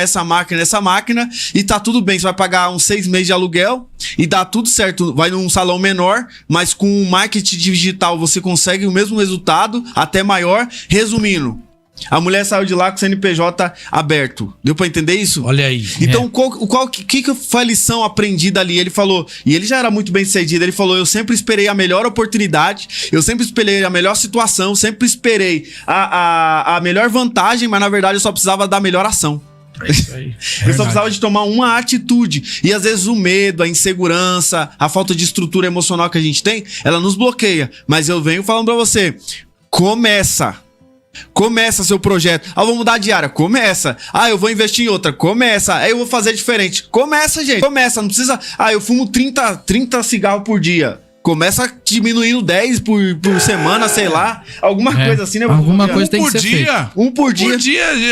e tá tudo bem, você vai pagar uns 6 meses de aluguel e dá tudo certo, vai num salão menor, mas com marketing digital você consegue o mesmo resultado, até maior. Resumindo, a mulher saiu de lá com o CNPJ aberto. Deu pra entender isso? Olha aí. Então, que foi a lição aprendida ali? Ele falou, e ele já era muito bem sucedido, ele falou, eu sempre esperei a melhor oportunidade, eu sempre esperei a melhor situação, sempre esperei a melhor vantagem, mas na verdade eu só precisava da melhor ação. É isso aí. Eu só precisava de tomar uma atitude. E às vezes o medo, a insegurança, a falta de estrutura emocional que a gente tem, ela nos bloqueia. Mas eu venho falando pra você, começa seu projeto. Ah, eu vou mudar de área. Começa. Ah, eu vou investir em outra. Começa. Aí eu vou fazer diferente. Começa, gente. Começa. Não precisa... Ah, eu fumo 30 cigarros por dia. Começa diminuindo 10 por semana, sei lá. Alguma coisa assim, né? Alguma coisa tem que ser feita. Um por dia.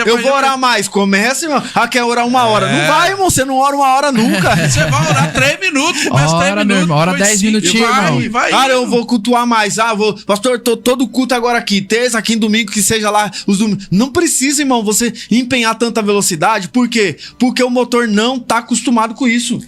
Eu vou orar mais. Começa, irmão. Ah, quer orar 1 hora. Não vai, irmão. Você não ora 1 hora nunca. Você vai orar 3 minutos. Começa 3 minutos. Meu irmão, ora 10 minutinhos, irmão. Ah, eu vou cultuar mais. Ah, pastor, tô todo culto agora aqui. Terça, quinta, domingo, que seja lá os domingos. Não precisa, irmão, você empenhar tanta velocidade. Por quê? Porque o motor não tá acostumado com isso.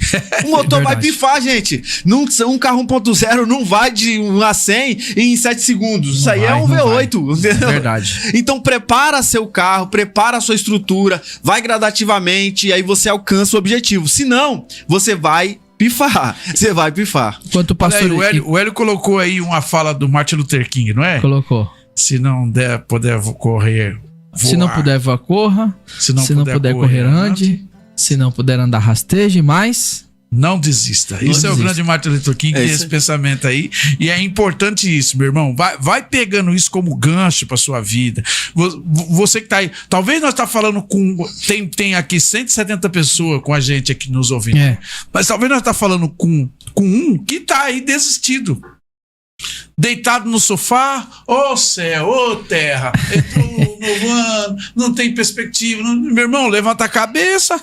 O motor vai pifar, gente. Um carro 1.0 não vai de 1 a 100 em 7 segundos. Isso aí é um V8. É verdade. Então prepara seu carro, prepara a sua estrutura, vai gradativamente e aí você alcança o objetivo. Senão, você vai pifar. Você vai pifar. Enquanto o pastor... Aí, o Hélio colocou aí uma fala do Martin Luther King, não é? Colocou. Se não puder correr, voar. Se não puder voar, corra. Se não puder correr, ande. Se não puder andar, rasteje, mas... Não desista. Isso é o grande Martin Luther King, tem esse pensamento aí. E é importante isso, meu irmão. Vai pegando isso como gancho pra sua vida. Você que tá aí. Talvez nós tá falando com... Tem aqui 170 pessoas com a gente aqui nos ouvindo. Mas talvez nós tá falando com um que tá aí desistido. Deitado no sofá, ô céu, ô terra. Entrou um novo ano, não tem perspectiva. Meu irmão, levanta a cabeça.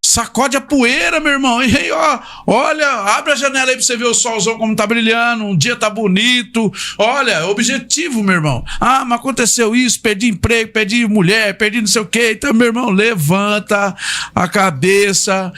Sacode a poeira, meu irmão. E aí, ó, olha, abre a janela aí pra você ver o solzão como tá brilhando. Um dia tá bonito. Olha, objetivo, meu irmão. Ah, mas aconteceu isso, perdi emprego, perdi mulher, perdi não sei o quê. Então, meu irmão, levanta a cabeça,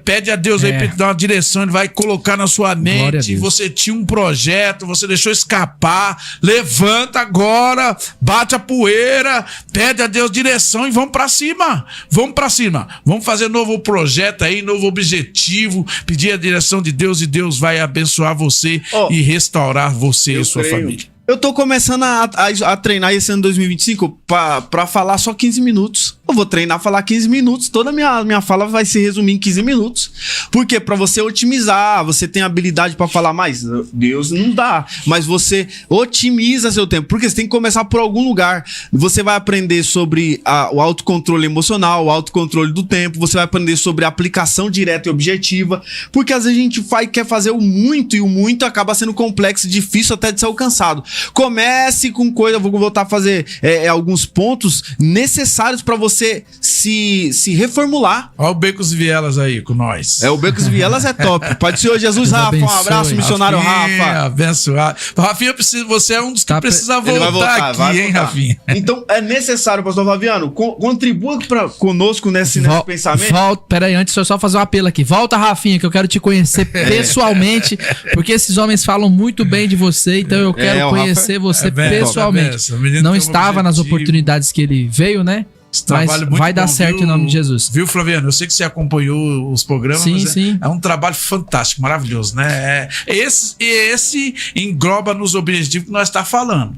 pede a Deus aí pra ele dar uma direção, ele vai colocar na sua mente. Você tinha um projeto, você deixou escapar. Levanta agora, bate a poeira, pede a Deus direção e vamos pra cima. Vamos pra cima. Vamos fazer novo projeto aí, novo objetivo, pedir a direção de Deus e Deus vai abençoar você e restaurar você e sua família. Eu tô começando a treinar esse ano 2025 pra falar só 15 minutos. Eu vou treinar, falar 15 minutos. Toda a minha fala vai se resumir em 15 minutos. Por quê? Pra você otimizar. Você tem habilidade pra falar mais. Deus não dá. Mas você otimiza seu tempo. Porque você tem que começar por algum lugar. Você vai aprender sobre o autocontrole emocional, o autocontrole do tempo. Você vai aprender sobre a aplicação direta e objetiva. Porque às vezes a gente quer fazer o muito e o muito acaba sendo complexo e difícil até de ser alcançado. Comece com coisa, vou voltar a fazer alguns pontos necessários para você se reformular. Olha o Becos e Vielas aí com nós. O Becos e Vielas é top. Pai do Senhor Jesus, Rafa, um abraço, missionário Rafa. Abençoado. Rafinha, você é um dos que precisa voltar aqui, hein, Rafinha? Então é necessário, pastor Flaviano, contribua conosco nesse pensamento. Pera aí, antes de eu só fazer um apelo aqui. Volta, Rafinha, que eu quero te conhecer pessoalmente, porque esses homens falam muito bem de você, então eu quero conhecer você pessoalmente. Não estava nas oportunidades que ele veio, né? Mas vai dar certo em nome de Jesus. Viu, Flaviano? Eu sei que você acompanhou os programas. Sim. É um trabalho fantástico, maravilhoso, né? Esse engloba nos objetivos que nós estamos falando.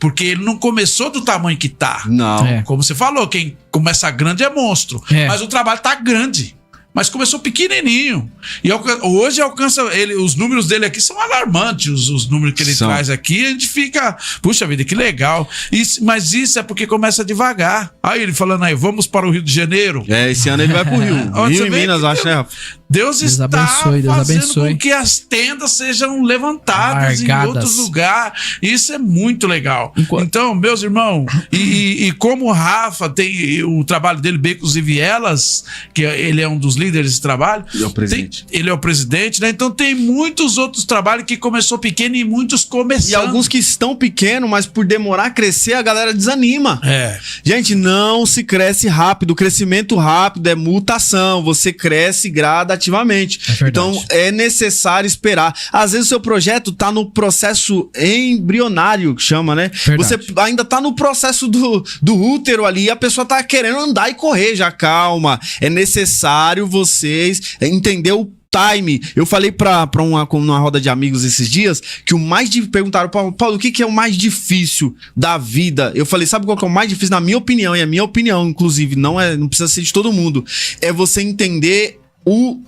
Porque ele não começou do tamanho que tá. Não. Como você falou, quem começa grande é monstro. Mas o trabalho tá grande. Mas começou pequenininho. E hoje alcança os números dele aqui são alarmantes, os números que ele traz aqui. A gente fica, puxa vida, que legal. Mas isso é porque começa devagar. Aí ele falando aí, vamos para o Rio de Janeiro. Esse ano ele vai para o Rio. Rio e Minas, acho, né? Deus está abençoe, Deus fazendo abençoe. com que as tendas sejam levantadas Largadas. em outros lugares. Isso é muito legal. Então, meus irmãos, e como o Rafa tem o trabalho dele, Becos e Vielas, que ele é um dos líderes desse trabalho. Ele é o presidente. Ele é o presidente, né? Então tem muitos outros trabalhos que começou pequeno e muitos começando. E alguns que estão pequenos, mas por demorar a crescer, a galera desanima. É. Gente, não se cresce rápido. O crescimento rápido é mutação. Você cresce gradativamente. É verdade. Então, é necessário esperar. Às vezes, o seu projeto tá no processo embrionário, que chama, né? Verdade. Você ainda tá no processo do útero ali, e a pessoa tá querendo andar e correr já. Calma. É necessário vocês entender o time. Eu falei pra uma roda de amigos esses dias que o mais difícil. Perguntaram, Paulo, o que é o mais difícil da vida? Eu falei, sabe qual que é o mais difícil? Na minha opinião, e a minha opinião, inclusive, não precisa ser de todo mundo. É você entender o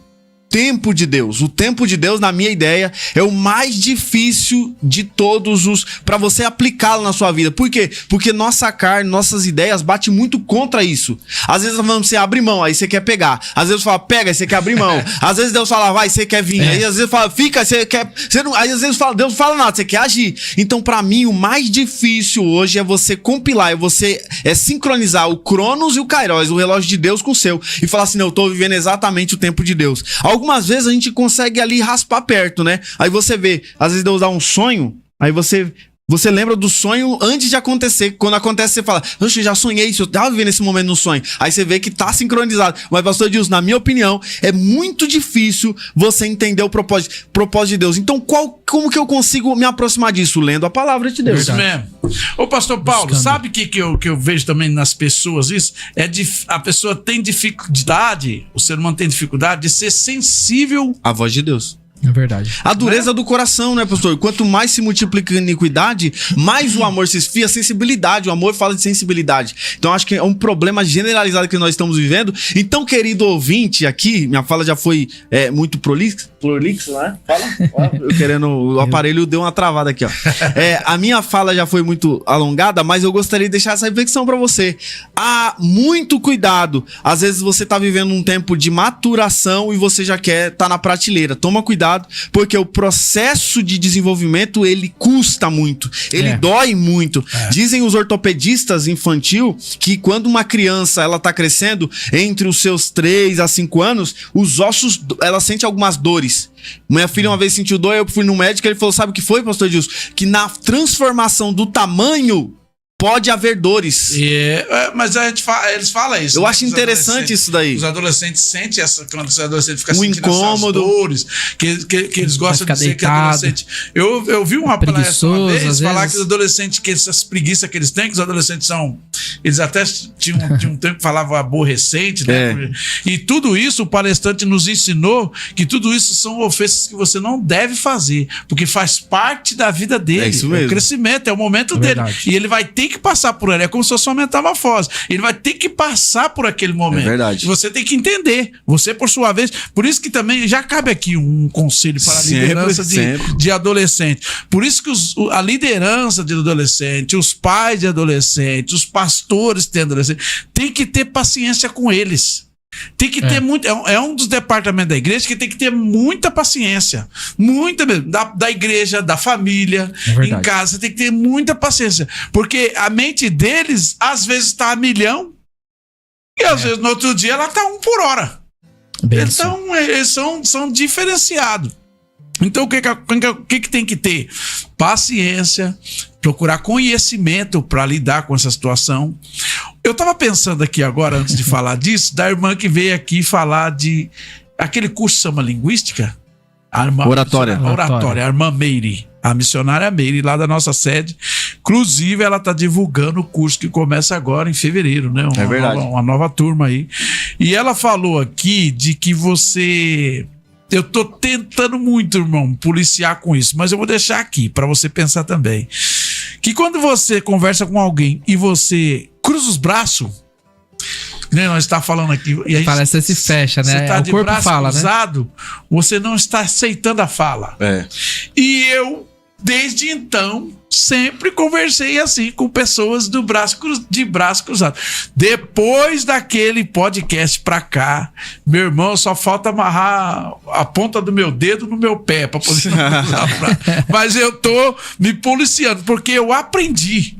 tempo de Deus. O tempo de Deus, na minha ideia, é o mais difícil de todos os pra você aplicá-lo na sua vida. Por quê? Porque nossa carne, nossas ideias batem muito contra isso. Às vezes você abre mão, aí você quer pegar. Às vezes fala, pega, aí você quer abrir mão. Às vezes Deus fala, vai, você quer vir. Aí às vezes fala, fica, você quer. Você não, aí às vezes fala, Deus não fala nada, você quer agir. Então, pra mim, o mais difícil hoje é você compilar, é sincronizar o Cronos e o Kairos, o relógio de Deus com o seu. E falar assim, não, eu tô vivendo exatamente o tempo de Deus. Algumas vezes a gente consegue ali raspar perto, né? Aí você vê, às vezes Deus dá um sonho, aí você lembra do sonho antes de acontecer. Quando acontece, você fala, oxe, já sonhei isso, eu tava vivendo esse momento no sonho. Aí você vê que tá sincronizado. Mas, pastor Edilson, na minha opinião, é muito difícil você entender o propósito de Deus. Então, como que eu consigo me aproximar disso? Lendo a palavra de Deus. Isso mesmo. Ô, pastor Paulo, sabe o que eu vejo também nas pessoas? Isso a pessoa tem dificuldade, o ser humano tem dificuldade de ser sensível à voz de Deus. É verdade. A dureza do coração, né, pastor? Quanto mais se multiplica a iniquidade, mais o amor se esfria. Sensibilidade, o amor fala de sensibilidade. Então acho que é um problema generalizado que nós estamos vivendo. Então, querido ouvinte, aqui, minha fala já foi muito prolixa, né? Fala. Eu querendo, o aparelho deu uma travada aqui, ó. A minha fala já foi muito alongada, mas eu gostaria de deixar essa reflexão pra você. Há muito cuidado. Às vezes você tá vivendo um tempo de maturação e você já quer tá na prateleira. Toma cuidado, porque o processo de desenvolvimento, ele custa muito, ele dói muito. Dizem os ortopedistas infantil que quando uma criança ela tá crescendo entre os seus 3 a 5 anos, os ossos, ela sente algumas dores. Minha filha uma vez sentiu dor, eu fui no médico, ele falou, sabe o que foi, pastor Edilson? Que na transformação do tamanho pode haver dores. Mas eles falam isso. Eu acho interessante isso daí. Os adolescentes sentem quando os adolescentes ficam um sentindo incômodo, essas dores, que eles gostam de dizer deitado, que adolescente. Eu vi um rapaz uma vez falar que os adolescentes, que essas preguiças que eles têm, que os adolescentes são. Eles até tinham um tempo que falavam aborrecente, né? E tudo isso, o palestrante nos ensinou que tudo isso são ofensas que você não deve fazer, porque faz parte da vida dele. É isso mesmo. O crescimento, é o momento dele. E ele vai ter que passar por ele, é como se fosse uma metamorfose. Ele vai ter que passar por aquele momento. É verdade. E você tem que entender. Você, por sua vez, por isso que também já cabe aqui um conselho para a liderança de adolescente. Por isso que a liderança de adolescente, os pais de adolescente, os pastores que têm adolescente, tem que ter paciência com eles. Tem que ter muito. É um dos departamentos da igreja que tem que ter muita paciência. Muita mesmo. Da igreja, da família, em casa. Você tem que ter muita paciência. Porque a mente deles, às vezes, está a 1.000.000 e às vezes no outro dia ela está 1 por hora. Então, eles são diferenciados. Então, o que tem que ter? Paciência, procurar conhecimento para lidar com essa situação. Eu estava pensando aqui agora, antes de falar disso, da irmã que veio aqui falar de aquele curso que chama Linguística. Oratória. A irmã Meire, a missionária Meire, lá da nossa sede. Inclusive, ela está divulgando o curso que começa agora em fevereiro, né? Uma nova turma aí. E ela falou aqui de que você... Eu tô tentando muito, irmão, policiar com isso, mas eu vou deixar aqui para você pensar também. Que quando você conversa com alguém e você cruza os braços, né, nós está falando aqui, e a gente, parece que se fecha, né? Você tá de braço fala, cruzado, né? Você não está aceitando a fala. É. E eu desde então, sempre conversei assim com pessoas de braço cruzado. Depois daquele podcast pra cá, meu irmão, só falta amarrar a ponta do meu dedo no meu pé pra poder usar. Mas eu tô me policiando, porque eu aprendi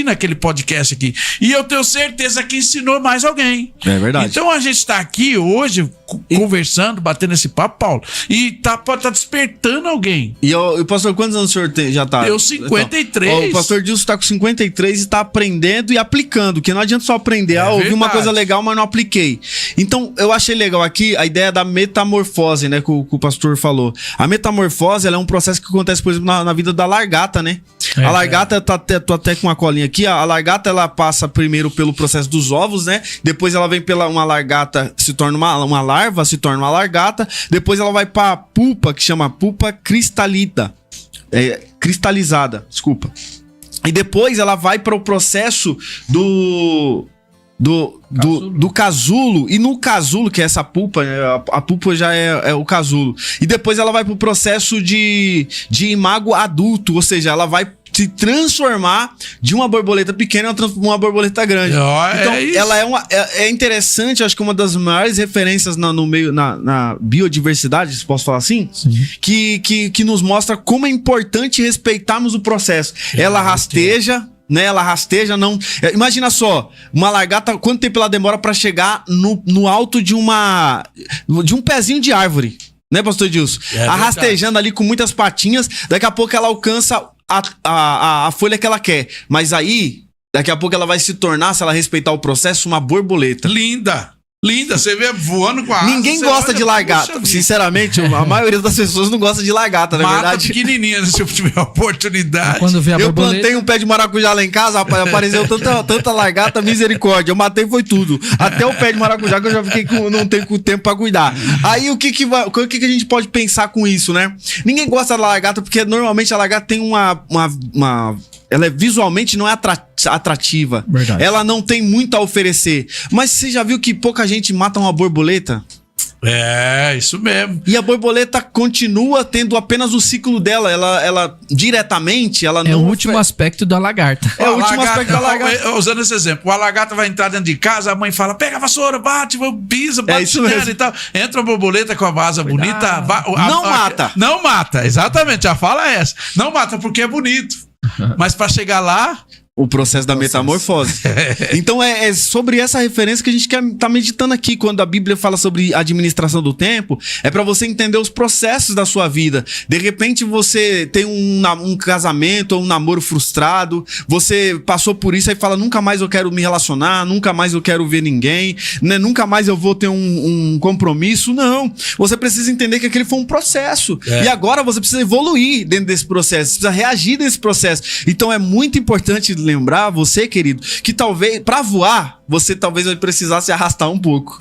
naquele podcast aqui. E eu tenho certeza que ensinou mais alguém. É verdade. Então a gente tá aqui hoje conversando, batendo esse papo, Paulo, e pode tá despertando alguém. E o pastor, quantos anos o senhor já tá? Eu 53. Então, o pastor Dilson tá com 53 e tá aprendendo e aplicando, que não adianta só aprender. Ouvi uma coisa legal, mas não apliquei. Então, eu achei legal aqui a ideia da metamorfose, né, que o pastor falou. A metamorfose, ela é um processo que acontece, por exemplo, na vida da largata, né? A largata, tô até com uma colinha aqui, a largata, ela passa primeiro pelo processo dos ovos, né? Depois ela vem pela uma largata, se torna uma larva, se torna uma largata. Depois ela vai pra pupa, que chama pupa cristalizada, desculpa. E depois ela vai para o processo do casulo. E no casulo, que é essa pulpa, a pulpa já é o casulo. E depois ela vai pro processo de imago adulto, ou seja, ela vai se transformar de uma borboleta pequena a uma borboleta grande. Então, ela é interessante, acho que uma das maiores referências no meio, na biodiversidade, se posso falar assim, que nos mostra como é importante respeitarmos o processo. Ela rasteja, né? Ela rasteja, não... Imagina só, uma largata, quanto tempo ela demora pra chegar no alto de um pezinho de árvore, né, pastor Dilson? Rastejando ali com muitas patinhas, daqui a pouco ela alcança a folha que ela quer. Mas aí, daqui a pouco ela vai se tornar, se ela respeitar o processo, uma borboleta. Linda! Você vê voando com a asa. Ninguém gosta de largata. Sinceramente, a maioria das pessoas não gosta de largata, na verdade. Pequenininha, se eu tiver oportunidade. Quando vê a eu borboleta... plantei um pé de maracujá lá em casa, rapaz, apareceu tanta largata, misericórdia. Eu matei, foi tudo. Até o pé de maracujá que eu já fiquei não tenho tempo pra cuidar. Aí o que a gente pode pensar com isso, né? Ninguém gosta da largata porque normalmente a largata tem ela visualmente não é atrativa. Verdade. Ela não tem muito a oferecer. Mas você já viu que pouca gente mata uma borboleta? É, isso mesmo. E a borboleta continua tendo apenas o ciclo dela. Ela diretamente, ela não... É o último aspecto da lagarta. É o último aspecto da lagarta. Usando esse exemplo, a lagarta vai entrar dentro de casa, a mãe fala, pega a vassoura, bate isso nela mesmo. e tal. Entra a borboleta com a asa bonita. Não mata. Não mata, exatamente, a fala é essa. Não mata porque é bonito. Mas pra chegar lá... O processo da metamorfose. Então é sobre essa referência que a gente quer estar meditando aqui. Quando a Bíblia fala sobre administração do tempo, é para você entender os processos da sua vida. De repente você tem um casamento ou um namoro frustrado, você passou por isso e fala, nunca mais eu quero me relacionar, nunca mais eu quero ver ninguém, né? Nunca mais eu vou ter um compromisso. Não, você precisa entender que aquele foi um processo. E agora você precisa evoluir dentro desse processo, você precisa reagir desse processo. Então é muito importante lembrar, você, querido, que talvez, pra voar, você talvez vai precisar se arrastar um pouco.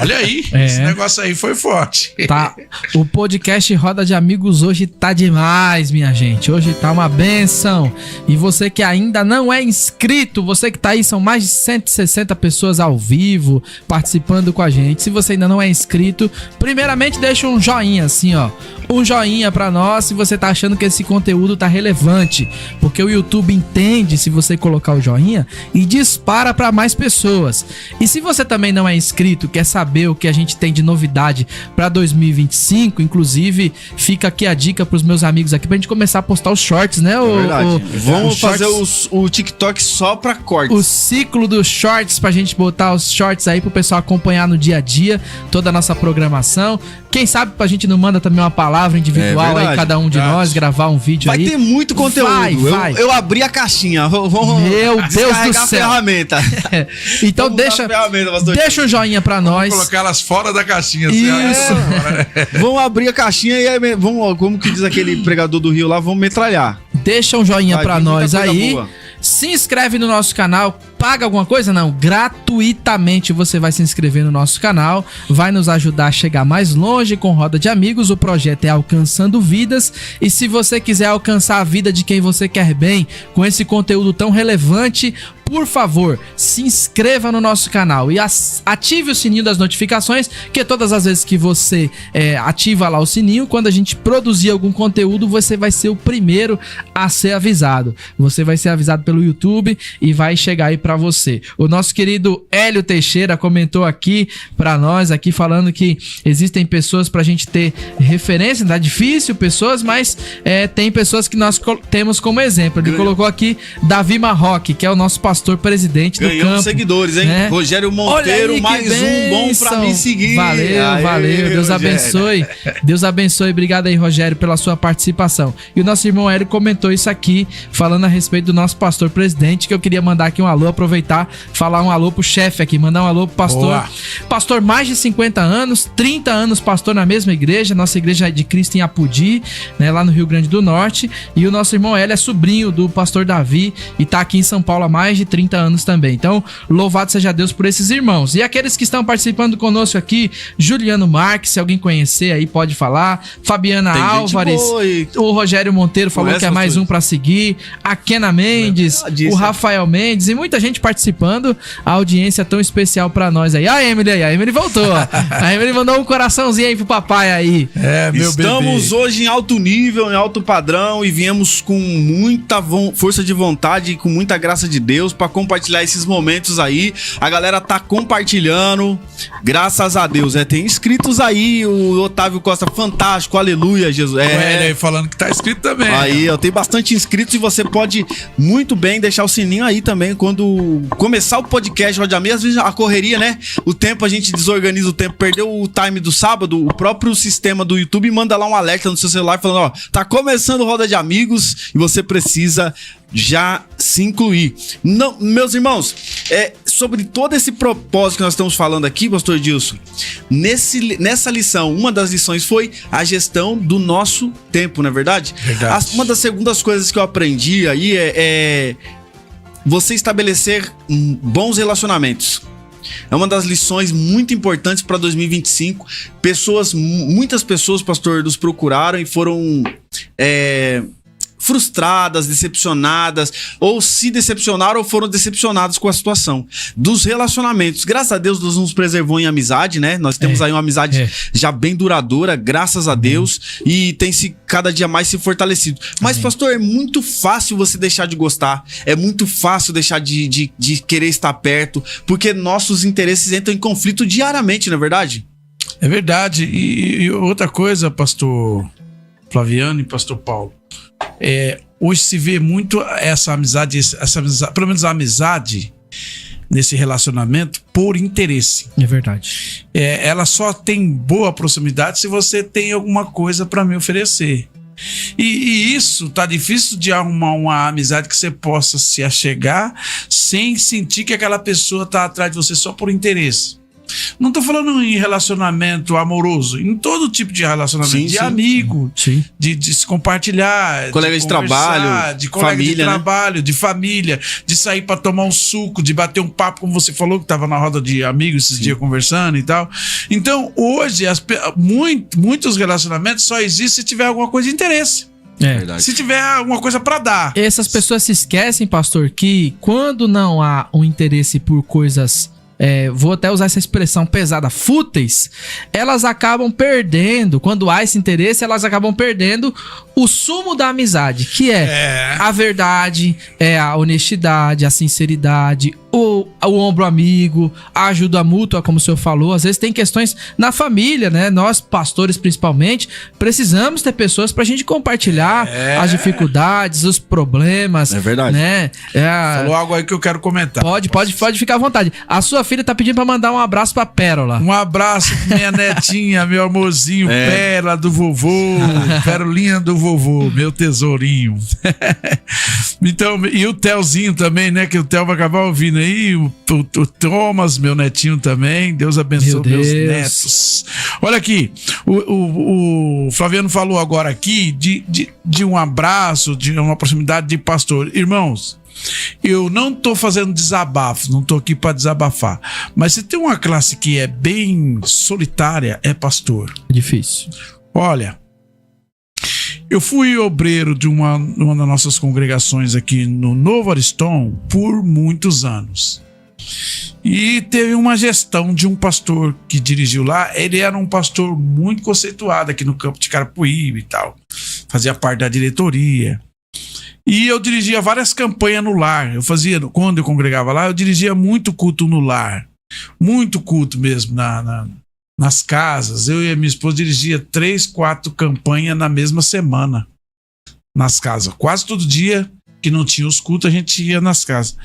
Olha aí, esse negócio aí foi forte. Tá, o podcast Roda de Amigos hoje tá demais, minha gente. Hoje tá uma benção. E você que ainda não é inscrito, você que tá aí, são mais de 160 pessoas ao vivo participando com a gente. Se você ainda não é inscrito, primeiramente deixa um joinha assim, ó. Um joinha pra nós se você tá achando que esse conteúdo tá relevante, porque o YouTube entende se você colocar o joinha e dispara pra mais pessoas. E se você também não é inscrito, quer saber o que a gente tem de novidade pra 2025, inclusive fica aqui a dica pros meus amigos aqui pra gente começar a postar os shorts, né? Vamos fazer o TikTok só pra cortes. O ciclo dos shorts, pra gente botar os shorts aí pro pessoal acompanhar no dia a dia toda a nossa programação. Quem sabe pra gente não manda também uma palavra individual aí, cada um de nós, gravar um vídeo aí. Vai ter muito conteúdo. Eu abri a caixinha. Vamos Meu Deus do céu. a ferramenta. Então deixa um joinha pra nós. Vamos colocar elas fora da caixinha. Isso. Vamos abrir a caixinha e vamos, como que diz aquele pregador do Rio lá, vamos metralhar. Deixa um joinha pra nós aí. Boa. Se inscreve no nosso canal. Paga alguma coisa? Não. Gratuitamente você vai se inscrever no nosso canal. Vai nos ajudar a chegar mais longe com Roda de Amigos. O projeto é Alcançando Vidas. E se você quiser alcançar a vida de quem você quer bem, com esse conteúdo tão relevante, por favor, se inscreva no nosso canal e ative o sininho das notificações, que todas as vezes que você ativa lá o sininho, quando a gente produzir algum conteúdo, você vai ser o primeiro a ser avisado. Você vai ser avisado pelo YouTube e vai chegar aí pra você. O nosso querido Hélio Teixeira comentou aqui pra nós, aqui falando que existem pessoas pra gente ter referência, tá difícil pessoas, mas tem pessoas que nós temos como exemplo. Ele colocou aqui Davi Marroque, que é o nosso pastor presidente do campo. Ganhamos seguidores, hein? Né? Rogério Monteiro, aí, mais um bom pra me seguir. Valeu. Deus abençoe. Deus abençoe. Obrigado aí, Rogério, pela sua participação. E o nosso irmão Hélio comentou isso aqui, falando a respeito do nosso pastor presidente, que eu queria mandar aqui um alô, aproveitar, falar um alô pro chefe aqui, mandar um alô pro pastor. Boa. Pastor mais de 50 anos, 30 anos pastor na mesma igreja, nossa igreja de Cristo em Apudi, né, lá no Rio Grande do Norte. E o nosso irmão Hélio é sobrinho do pastor Davi e tá aqui em São Paulo há mais de 30 anos também. Então, louvado seja Deus por esses irmãos. E aqueles que estão participando conosco aqui, Juliano Marques, se alguém conhecer aí pode falar, Fabiana Álvares, o Rogério Monteiro falou que é mais um pra seguir, a Kena Mendes, o Rafael Mendes e muita gente participando, a audiência tão especial pra nós aí. A Emily voltou, ó. A Emily mandou um coraçãozinho aí pro papai aí. Meu Estamos bebê. hoje em alto nível, em alto padrão e viemos com muita força de vontade e com muita graça de Deus pra compartilhar esses momentos aí. A galera tá compartilhando, graças a Deus. Tem inscritos aí, o Otávio Costa, fantástico, aleluia, Jesus. Ele aí falando que tá inscrito também. Aí, eu tenho bastante inscritos e você pode muito bem deixar o sininho aí também quando começar o podcast Roda Amigo. Às vezes a correria, né? O tempo, a gente desorganiza o tempo, perdeu o time do sábado, o próprio sistema do YouTube manda lá um alerta no seu celular falando, ó, tá começando o Roda de Amigos e você precisa já se incluir. Não, meus irmãos, sobre todo esse propósito que nós estamos falando aqui, pastor Dilson, nessa lição, uma das lições foi a gestão do nosso tempo, não é verdade? Verdade. Uma das segundas coisas que eu aprendi aí é você estabelecer bons relacionamentos. É uma das lições muito importantes para 2025. Muitas pessoas, pastor, nos procuraram e foram frustradas, decepcionadas, ou se decepcionaram ou foram decepcionadas com a situação dos relacionamentos. Graças a Deus, Deus nos preservou em amizade, né? Nós temos aí uma amizade já bem duradoura, graças a Deus, e tem se cada dia mais se fortalecido. Mas, pastor, é muito fácil você deixar de gostar, é muito fácil deixar de querer estar perto, porque nossos interesses entram em conflito diariamente, não é verdade? É verdade. E outra coisa, pastor Flaviano e pastor Paulo, hoje se vê muito essa amizade, pelo menos a amizade nesse relacionamento por interesse. É verdade. Ela só tem boa proximidade se você tem alguma coisa para me oferecer. E isso tá difícil de arrumar uma amizade que você possa se achegar sem sentir que aquela pessoa tá atrás de você só por interesse. Não tô falando em relacionamento amoroso, em todo tipo de relacionamento, de amigo, de se compartilhar, colega de trabalho, de colega família, de trabalho, de família, de sair pra tomar um suco, de bater um papo, como você falou, que tava na roda de amigos esses dias conversando e tal. Então, hoje, muitos relacionamentos só existem se tiver alguma coisa de interesse. Se tiver alguma coisa pra dar. Essas pessoas se esquecem, pastor, que quando não há um interesse por coisas, vou até usar essa expressão pesada, fúteis, elas acabam perdendo, quando há esse interesse, elas acabam perdendo o sumo da amizade, que é a verdade, a honestidade, a sinceridade, o ombro amigo, a ajuda mútua, como o senhor falou. Às vezes tem questões na família, né? Nós, pastores principalmente, precisamos ter pessoas pra gente compartilhar as dificuldades, os problemas. É verdade. Né? Falou algo aí que eu quero comentar. Pode ficar à vontade. A sua filha tá pedindo pra mandar um abraço pra Pérola. Um abraço pra minha netinha, meu amorzinho, Pérola do vovô, Pérolinha do vovô, meu tesourinho. Então, e o Telzinho também, né? Que o Tel vai acabar ouvindo aí, o Thomas, meu netinho também. Deus abençoe meus netos. Olha aqui, o Flaviano falou agora aqui de um abraço, de uma proximidade de pastor. Irmãos, eu não tô fazendo desabafo, não tô aqui para desabafar, mas se tem uma classe que é bem solitária, é pastor. Difícil. Olha, Eu fui obreiro de uma das nossas congregações aqui no Novo Ariston por muitos anos. E teve uma gestão de um pastor que dirigiu lá. Ele era um pastor muito conceituado aqui no campo de Carapuíba e tal. Fazia parte da diretoria. E eu dirigia várias campanhas no lar. Quando eu congregava lá, eu dirigia muito culto no lar. Muito culto mesmo nas casas. Eu e a minha esposa dirigia 3, 4 campanhas na mesma semana. Nas casas. Quase todo dia que não tinha os cultos, a gente ia nas casas.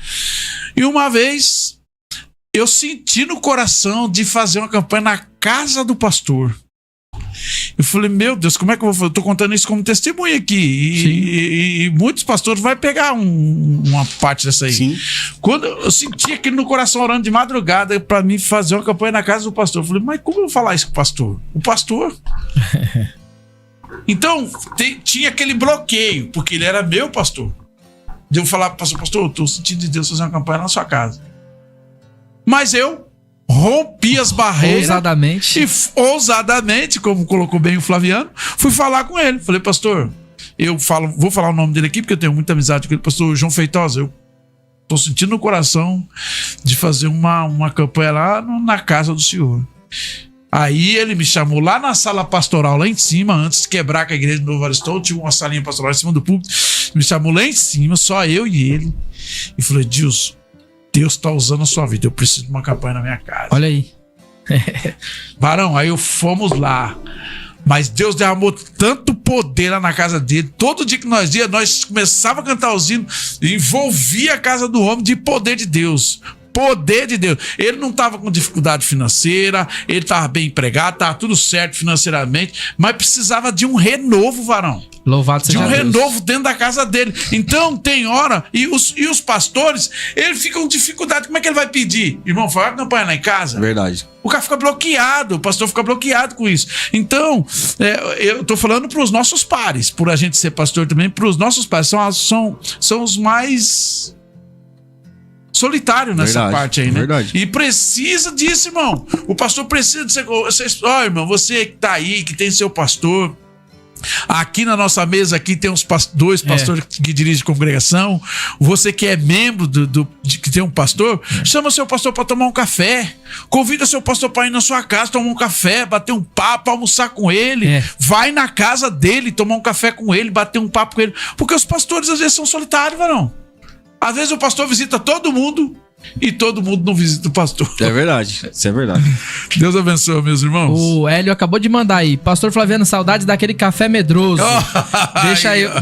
E uma vez eu senti no coração de fazer uma campanha na casa do pastor. Eu falei, meu Deus, como é que eu vou fazer? Eu tô contando isso como testemunho aqui. E muitos pastores vão pegar uma parte dessa aí. Sim. Quando eu senti aquilo no coração orando de madrugada pra mim fazer uma campanha na casa do pastor, eu falei, mas como eu vou falar isso com o pastor? O pastor? Então, tinha aquele bloqueio, porque ele era meu pastor. De eu falar pro pastor, eu tô sentindo de Deus fazer uma campanha na sua casa. Mas eu rompi as barreiras. Ousadamente. E ousadamente, como colocou bem o Flaviano, fui falar com ele. Falei, pastor, vou falar o nome dele aqui, porque eu tenho muita amizade com ele. Pastor João Feitosa, eu tô sentindo no coração de fazer uma campanha lá na casa do senhor. Aí ele me chamou lá na sala pastoral, lá em cima, antes de quebrar com a igreja do Novo Ariston, tinha uma salinha pastoral em cima do púlpito. Me chamou lá em cima, só eu e ele. E falei, Deus tá usando a sua vida, eu preciso de uma campanha na minha casa. Olha aí. Varão, aí fomos lá. Mas Deus derramou tanto poder lá na casa dele. Todo dia que nós ia, nós começava a cantar os hinos, envolvia a casa do homem de poder de Deus. Poder de Deus. Ele não estava com dificuldade financeira, ele estava bem empregado, estava tudo certo financeiramente, mas precisava de um renovo, varão. Louvado seja Deus. De um renovo dentro da casa dele. Então, tem hora, e os pastores, eles ficam com dificuldade. Como é que ele vai pedir? Irmão, faz uma campanha lá em casa. Verdade. O cara fica bloqueado, o pastor fica bloqueado com isso. Então, eu tô falando para os nossos pares, por a gente ser pastor também, para os nossos pares, são os mais solitário nessa parte aí, né? Verdade. E precisa disso, irmão. O pastor precisa de ser. Irmão, você que tá aí, que tem seu pastor. Aqui na nossa mesa aqui tem dois pastores que dirigem congregação. Você que é membro que tem um pastor, chama seu pastor para tomar um café. Convida seu pastor para ir na sua casa, tomar um café, bater um papo, almoçar com ele. Vai na casa dele, tomar um café com ele, bater um papo com ele. Porque os pastores às vezes são solitários, varão. Às vezes o pastor visita todo mundo e todo mundo não visita o pastor. É verdade, isso é verdade. Deus abençoe, meus irmãos. O Hélio acabou de mandar aí. Pastor Flaviano, saudades daquele café medroso.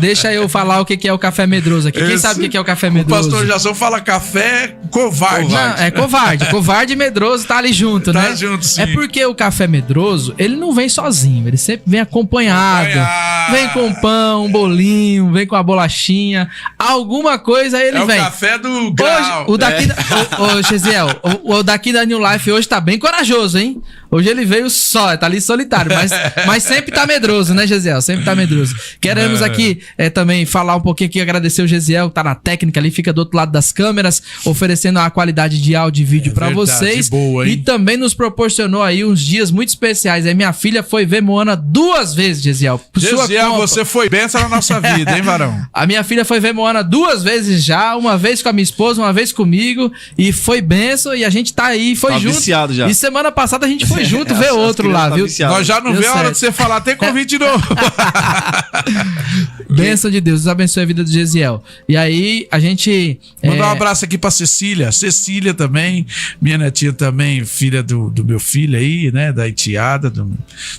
Deixa eu falar o que é o café medroso aqui. Quem sabe o que é o café medroso? O pastor Jason fala café covarde. Não, é covarde. Covarde e medroso tá ali junto, né? Tá junto, sim. É porque o café medroso, ele não vem sozinho. Ele sempre vem acompanhado. Vem com pão, um bolinho, vem com a bolachinha. Alguma coisa ele vem. É o café do grau. Hoje, o daqui... Ô, Gesiel, o daqui da New Life hoje tá bem corajoso, hein? Hoje ele veio só, tá ali solitário, mas sempre tá medroso, né, Gesiel? Sempre tá medroso. Queremos aqui também falar um pouquinho aqui, agradecer o Gesiel, que tá na técnica ali, fica do outro lado das câmeras, oferecendo a qualidade de áudio e vídeo pra vocês. Boa, hein? E também nos proporcionou aí uns dias muito especiais. Aí minha filha foi ver Moana 2 vezes, Gesiel. Gesiel, você foi benção na nossa vida, hein, varão? A minha filha foi ver Moana 2 vezes já, uma vez com a minha esposa, uma vez comigo, e foi benção, e a gente tá aí, foi tá junto. Viciado já. E semana passada a gente foi junto ver outro lá, viu? Nós já não vê a hora de você falar, tem convite de novo. Bênção de Deus, Deus abençoe a vida do Gesiel. E aí, a gente... Mandar um abraço aqui pra Cecília. Cecília também, minha netinha também, filha do meu filho aí, né? Da enteada do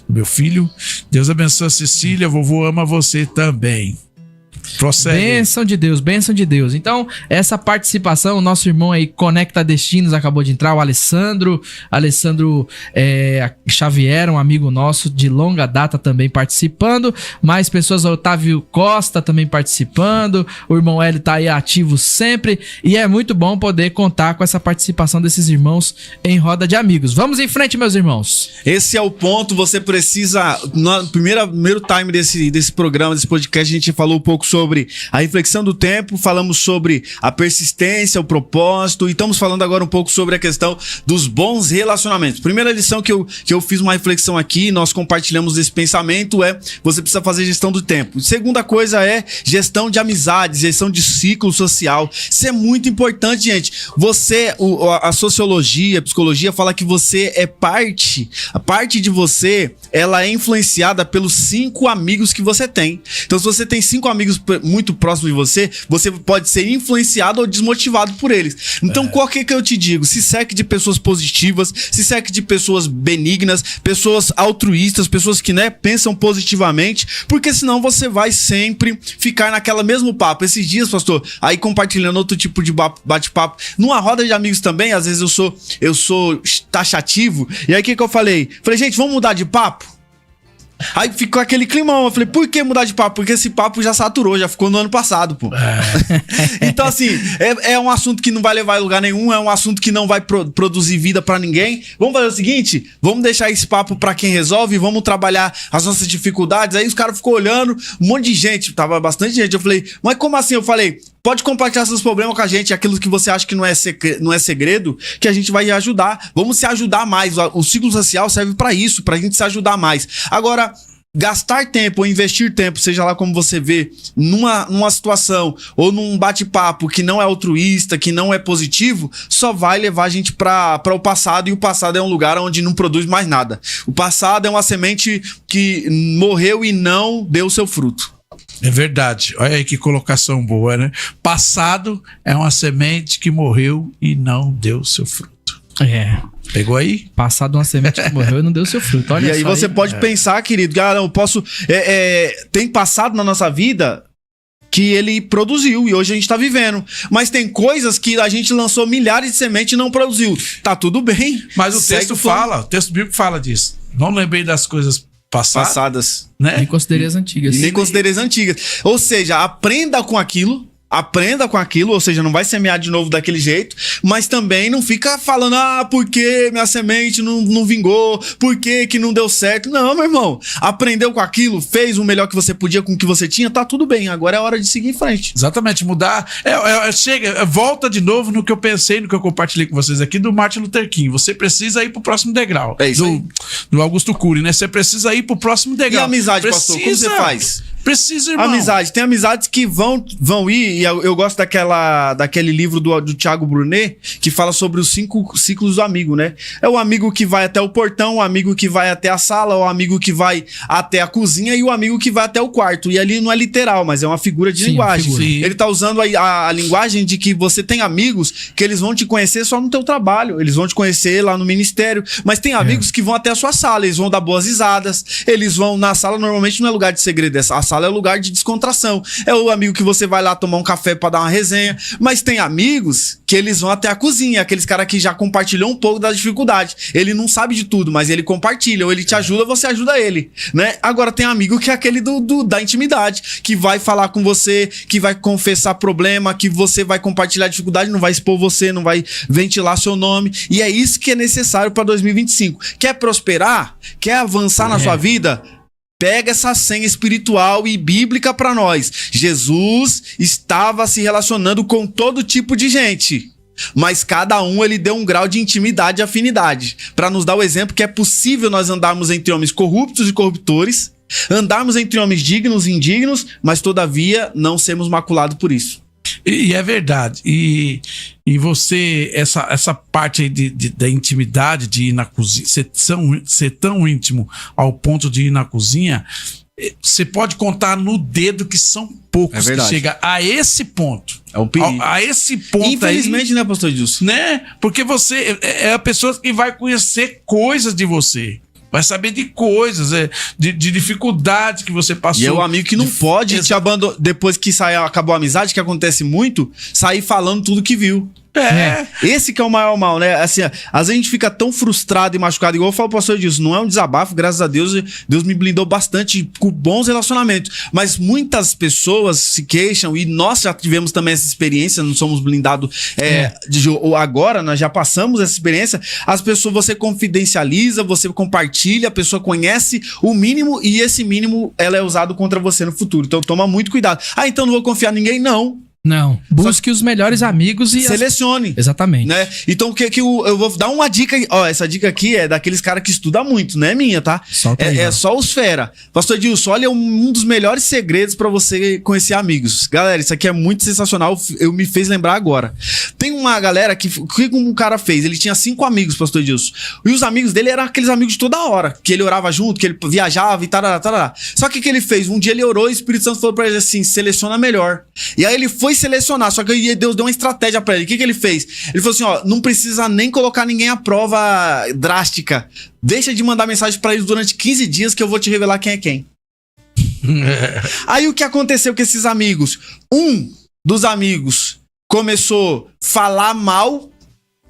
meu filho. Deus abençoe a Cecília, vovô ama você também. Prossegue. Bênção de Deus, bênção de Deus. Então, essa participação, o nosso irmão aí, Conecta Destinos, acabou de entrar, o Alessandro Xavier, um amigo nosso de longa data também participando, mais pessoas, Otávio Costa também participando, o irmão Hélio tá aí ativo sempre, e é muito bom poder contar com essa participação desses irmãos em roda de amigos. Vamos em frente, meus irmãos. Esse é o ponto, você precisa, no primeiro time desse programa, desse podcast, a gente falou um pouco sobre sobre a reflexão do tempo, falamos sobre a persistência, o propósito, e estamos falando agora um pouco sobre a questão dos bons relacionamentos. Primeira lição que eu fiz uma reflexão aqui, nós compartilhamos esse pensamento, você precisa fazer gestão do tempo. Segunda coisa é gestão de amizades, gestão de ciclo social. Isso é muito importante, gente. A sociologia, a psicologia fala que você é a parte de você, ela é influenciada pelos 5 amigos que você tem. Então, se você tem 5 amigos muito próximos de você, você pode ser influenciado ou desmotivado por eles. Então, qual que eu te digo? Se cerque de pessoas positivas, se cerque de pessoas benignas, pessoas altruístas, pessoas que, pensam positivamente, porque senão você vai sempre ficar naquela mesmo papo. Esses dias, pastor, aí compartilhando outro tipo de bate-papo, numa roda de amigos também, às vezes eu sou taxativo, e aí o que eu falei? Falei, gente, vamos mudar de papo? Aí ficou aquele climão, eu falei, por que mudar de papo? Porque esse papo já saturou, já ficou no ano passado, pô. Então assim, é um assunto que não vai levar a lugar nenhum, é um assunto que não vai produzir vida pra ninguém. Vamos fazer o seguinte, vamos deixar esse papo pra quem resolve, vamos trabalhar as nossas dificuldades. Aí os caras ficou olhando, um monte de gente, tava bastante gente, eu falei, mas como assim? Eu falei, pode compartilhar seus problemas com a gente, aquilo que você acha que não é segredo, que a gente vai ajudar. Vamos se ajudar mais. O ciclo social serve pra isso, pra gente se ajudar mais. Agora, gastar tempo ou investir tempo, seja lá como você vê, numa situação ou num bate-papo que não é altruísta, que não é positivo, só vai levar a gente para o passado, e o passado é um lugar onde não produz mais nada. O passado é uma semente que morreu e não deu seu fruto. É verdade. Olha aí que colocação boa, né? Passado é uma semente que morreu e não deu seu fruto. Pegou aí? Passado uma semente que morreu e não deu seu fruto. Olha, e aí você pode pensar, querido, não, eu posso... tem passado na nossa vida que ele produziu e hoje a gente tá vivendo. Mas tem coisas que a gente lançou milhares de sementes e não produziu. Tá tudo bem. Mas o texto bíblico fala disso. Não lembrei das coisas passadas, né? Nem considerei as antigas. Nem considerei as antigas. Ou seja, aprenda com aquilo, ou seja, não vai semear de novo daquele jeito, mas também não fica falando, por que minha semente não vingou, por que não deu certo. Não, meu irmão, aprendeu com aquilo, fez o melhor que você podia com o que você tinha, tá tudo bem, agora é hora de seguir em frente. Exatamente, mudar, volta de novo no que eu pensei, no que eu compartilhei com vocês aqui do Martin Luther King. Você precisa ir pro próximo degrau. É isso aí. Do Augusto Cury, né? Você precisa ir pro próximo degrau. E a amizade, pastor, como você faz? Precisa, irmão. Amizade. Tem amizades que vão ir, e eu gosto daquele livro do Thiago Brunet, que fala sobre os 5 ciclos do amigo, né? É o amigo que vai até o portão, o amigo que vai até a sala, o amigo que vai até a cozinha e o amigo que vai até o quarto. E ali não é literal, mas é uma figura de linguagem. Sim. Ele tá usando a linguagem de que você tem amigos que eles vão te conhecer só no teu trabalho, eles vão te conhecer lá no ministério, mas tem amigos que vão até a sua sala, eles vão dar boas risadas, eles vão na sala, normalmente não é lugar de segredo, a sala é lugar de descontração. É o amigo que você vai lá tomar um café pra dar uma resenha. Mas tem amigos que eles vão até a cozinha, aqueles caras que já compartilham um pouco da dificuldade. Ele não sabe de tudo, mas ele compartilha, ou ele te ajuda, você ajuda ele, né? Agora tem amigo que é aquele da intimidade, que vai falar com você, que vai confessar problema, que você vai compartilhar dificuldade, não vai expor você, não vai ventilar seu nome. E é isso que é necessário pra 2025. Quer prosperar? Quer avançar na sua vida? Pega essa senha espiritual e bíblica para nós. Jesus estava se relacionando com todo tipo de gente, mas cada um ele deu um grau de intimidade e afinidade, para nos dar o exemplo que é possível nós andarmos entre homens corruptos e corruptores, andarmos entre homens dignos e indignos, mas todavia não sermos maculados por isso. E é verdade. E você, essa parte aí da intimidade, de ir na cozinha, ser tão íntimo ao ponto de ir na cozinha, você pode contar no dedo que são poucos que chegam a esse ponto. É um perigo. A esse ponto. Infelizmente, aí, né, pastor Edilson? Né? Porque você é a pessoa que vai conhecer coisas de você. Vai saber de coisas, de dificuldades que você passou. E é o amigo que não pode te abandonar. Depois que acabou a amizade, que acontece muito, sair falando tudo que viu. Esse que é o maior mal, né? Assim, às vezes a gente fica tão frustrado e machucado, igual eu falo pro pastor disso, não é um desabafo, graças a Deus, Deus me blindou bastante com bons relacionamentos, mas muitas pessoas se queixam, e nós já tivemos também essa experiência, não somos blindados agora, nós já passamos essa experiência, as pessoas, você confidencializa, você compartilha, a pessoa conhece o mínimo, e esse mínimo, ela é usado contra você no futuro, então toma muito cuidado. Então não vou confiar em ninguém, não. Não, busque os melhores amigos e... Selecione. Exatamente. Né? Então, eu vou dar uma dica. Ó, essa dica aqui é daqueles caras que estudam muito, não é minha, tá? É só os fera. Pastor Edilson, olha um dos melhores segredos pra você conhecer amigos. Galera, isso aqui é muito sensacional. Me fez lembrar agora. Tem uma galera que... O que um cara fez? Ele tinha 5 amigos, pastor Edilson. E os amigos dele eram aqueles amigos de toda hora. Que ele orava junto, que ele viajava e tal. Só que o que ele fez? Um dia ele orou e o Espírito Santo falou pra ele assim, seleciona melhor. E aí ele foi selecionar, só que aí Deus deu uma estratégia pra ele. O que ele fez? Ele falou assim, ó, não precisa nem colocar ninguém à prova drástica. Deixa de mandar mensagem pra eles durante 15 dias que eu vou te revelar quem é quem. Aí o que aconteceu com esses amigos? Um dos amigos começou a falar mal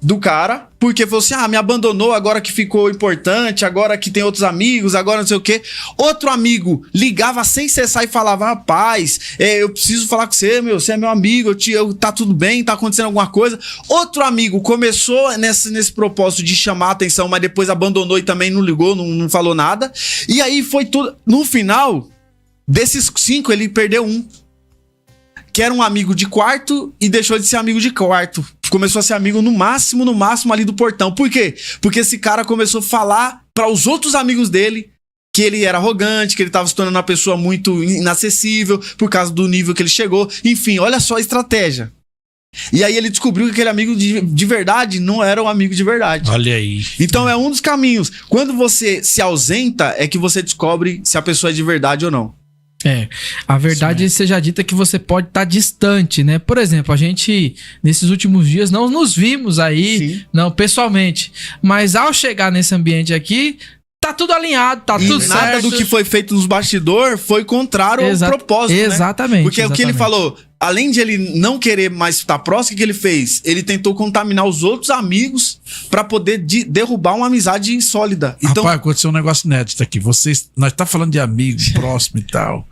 do cara, porque falou assim, me abandonou agora que ficou importante, agora que tem outros amigos, agora não sei o quê. Outro amigo ligava sem cessar e falava, rapaz, eu preciso falar com você, você é meu amigo, tá tudo bem, tá acontecendo alguma coisa. Outro amigo começou nesse propósito de chamar a atenção, mas depois abandonou e também não ligou, não falou nada. E aí foi tudo, no final, desses 5, ele perdeu um, que era um amigo de quarto e deixou de ser amigo de quarto. Começou a ser amigo no máximo ali do portão. Por quê? Porque esse cara começou a falar para os outros amigos dele que ele era arrogante, que ele estava se tornando uma pessoa muito inacessível por causa do nível que ele chegou. Enfim, olha só a estratégia. E aí ele descobriu que aquele amigo de verdade não era um amigo de verdade. Olha aí. Então é um dos caminhos. Quando você se ausenta, é que você descobre se a pessoa é de verdade ou não. A verdade seja dita que você pode estar distante, né? Por exemplo, a gente, nesses últimos dias, não nos vimos aí, não pessoalmente. Mas ao chegar nesse ambiente aqui, tá tudo alinhado, tá tudo certo. Nada do que foi feito nos bastidores foi contrário ao propósito, né? Exatamente. Porque o que ele falou, além de ele não querer mais estar próximo, o que ele fez? Ele tentou contaminar os outros amigos pra poder derrubar uma amizade sólida. Então, rapaz, aconteceu um negócio inédito aqui. Nós tá falando de amigos próximo e tal.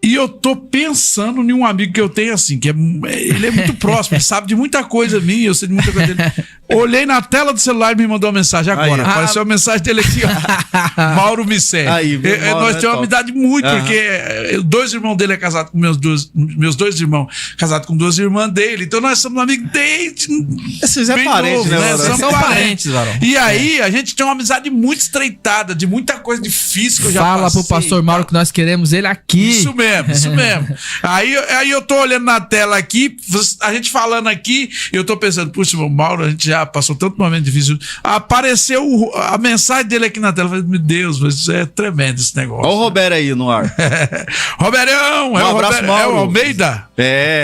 E eu tô pensando em um amigo que eu tenho assim, ele é muito próximo, ele sabe de muita coisa minha, eu sei de muita coisa dele. Olhei na tela do celular e me mandou uma mensagem agora. Apareceu a mensagem dele aqui, ó. Mauro Micé. Nós temos uma amizade muito, porque 2 irmãos dele é casado com meus 2 irmãos, casado com 2 irmãs dele. Então nós somos amigos desde. Vocês é parente, né? São parentes, Varão. E aí, a gente tem uma amizade muito estreitada, de muita coisa difícil que eu já passei. Fala pro pastor Mauro que nós queremos ele aqui. Isso mesmo. Aí eu tô olhando na tela aqui, a gente falando aqui, eu tô pensando, puxa, o Mauro, a gente já passou tanto momento difícil. Apareceu a mensagem dele aqui na tela. Eu falei, meu Deus, mas isso é tremendo esse negócio. Olha o Roberto aí no ar. Roberão! Um abraço, é o Almeida?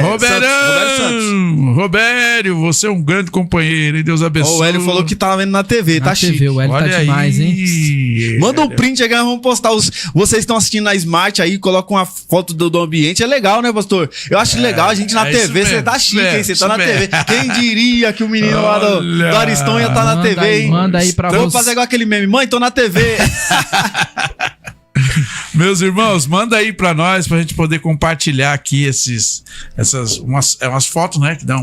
Roberão! Robério, você é um grande companheiro, hein? Deus abençoe. O Hélio falou que tava vendo na TV, tá chique. O Hélio tá demais, hein? Manda um print aí que nós vamos postar. Vocês estão assistindo na Smart aí, coloca uma foto do ambiente. É legal, né, pastor? Eu acho legal a gente na TV. Você tá chique, hein? Você tá na TV. Quem diria que o menino lá do Ariston ia estar na TV, hein? Manda aí pra você. Vou fazer igual aquele meme. Mãe, tô na TV. Meus irmãos, manda aí pra nós, pra gente poder compartilhar aqui umas fotos, né? Que dá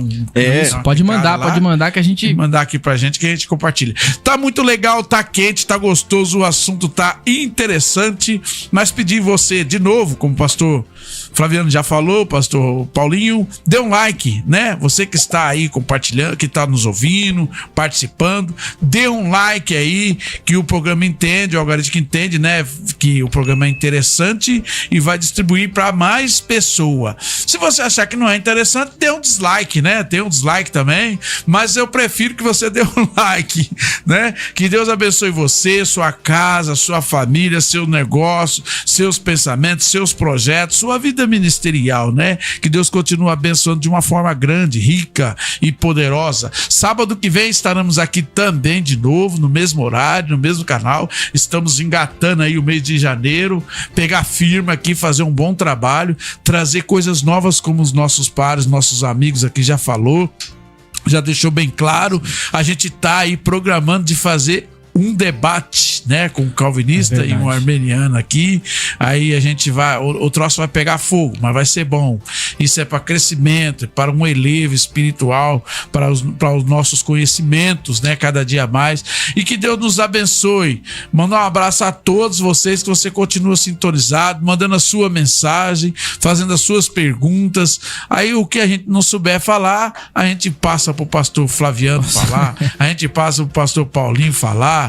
pode mandar que a gente... Mandar aqui pra gente que a gente compartilha. Tá muito legal, tá quente, tá gostoso, o assunto tá interessante, mas pedir você, de novo, como o pastor Flaviano já falou, pastor Paulinho, dê um like, né? Você que está aí compartilhando, que está nos ouvindo, participando, dê um like aí, que o programa entende, o algoritmo entende, né? Que o programa é interessante e vai distribuir para mais pessoas. Se você achar que não é interessante, dê um dislike, né? Tem um dislike também, mas eu prefiro que você dê um like, né? Que Deus abençoe você, sua casa, sua família, seu negócio, seus pensamentos, seus projetos, sua vida ministerial, né? Que Deus continue abençoando de uma forma grande, rica e poderosa. Sábado que vem estaremos aqui também de novo, no mesmo horário, no mesmo canal. Estamos engatando aí o mês de janeiro, pegar firme aqui, fazer um bom trabalho, trazer coisas novas como os nossos pares, nossos amigos aqui já falou. já deixou bem claro. A gente tá aí programando de fazer um debate, né, com um calvinista e um armeniano aqui. Aí a gente vai, o troço vai pegar fogo, mas vai ser bom. Isso é para crescimento, para um elevo espiritual, para os nossos conhecimentos, né, cada dia mais. E que Deus nos abençoe. Manda um abraço a todos vocês, que você continua sintonizado, mandando a sua mensagem, fazendo as suas perguntas. Aí o que a gente não souber falar, a gente passa pro pastor Flaviano falar, a gente passa pro pastor Paulinho falar.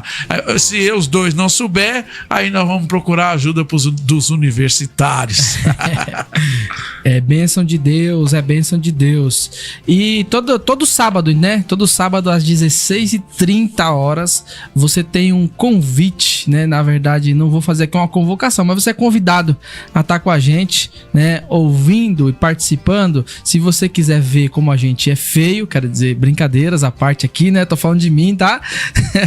Se os dois não souber, aí nós vamos procurar ajuda dos universitários. É bênção de Deus, é bênção de Deus. E todo sábado, né? Todo sábado às 16h30 você tem um convite, né? Na verdade, não vou fazer aqui uma convocação, mas você é convidado a estar com a gente, né? Ouvindo e participando. Se você quiser ver como a gente é feio, quero dizer, brincadeiras à parte aqui, né? Tô falando de mim, tá?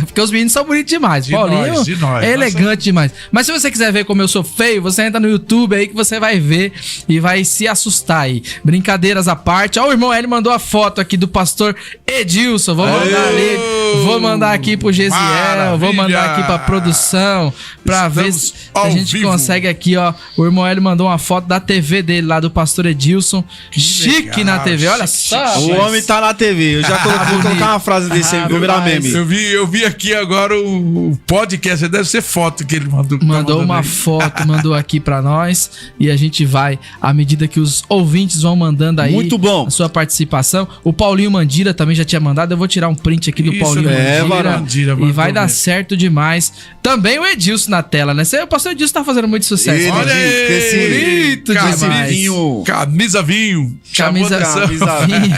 Porque os meninos são bonitos demais. Paulinho é elegante demais. Mas se você quiser ver como eu sou feio, você entra no YouTube aí que você vai ver e vai se assustar aí. Brincadeiras à parte. Ó, o irmão Hélio mandou a foto aqui do pastor Edilson. Vou mandar ali. Vou mandar aqui pro Gesiel. Vou mandar aqui pra produção. Pra ver se a gente consegue aqui, ó. O irmão Hélio mandou uma foto da TV dele lá do pastor Edilson. Chique legal, na TV. Olha só. O homem tá na TV. Eu já vou colocar uma frase desse aí. Vou virar meme. Eu vi aqui agora o podcast. Deve ser foto que ele mandou. Mandou uma foto, mandou aqui pra nós. E a gente vai, à medida que os ouvintes vão mandando aí. Muito bom. A sua participação. O Paulinho Mandira também já tinha mandado. Eu vou tirar um print aqui do Paulinho Mandira. E vai dar certo demais. Também o Edilson na tela, né? O pastor Edilson tá fazendo muito sucesso. Olha aí, bonito demais. Camisa vinho. Camisa vinho.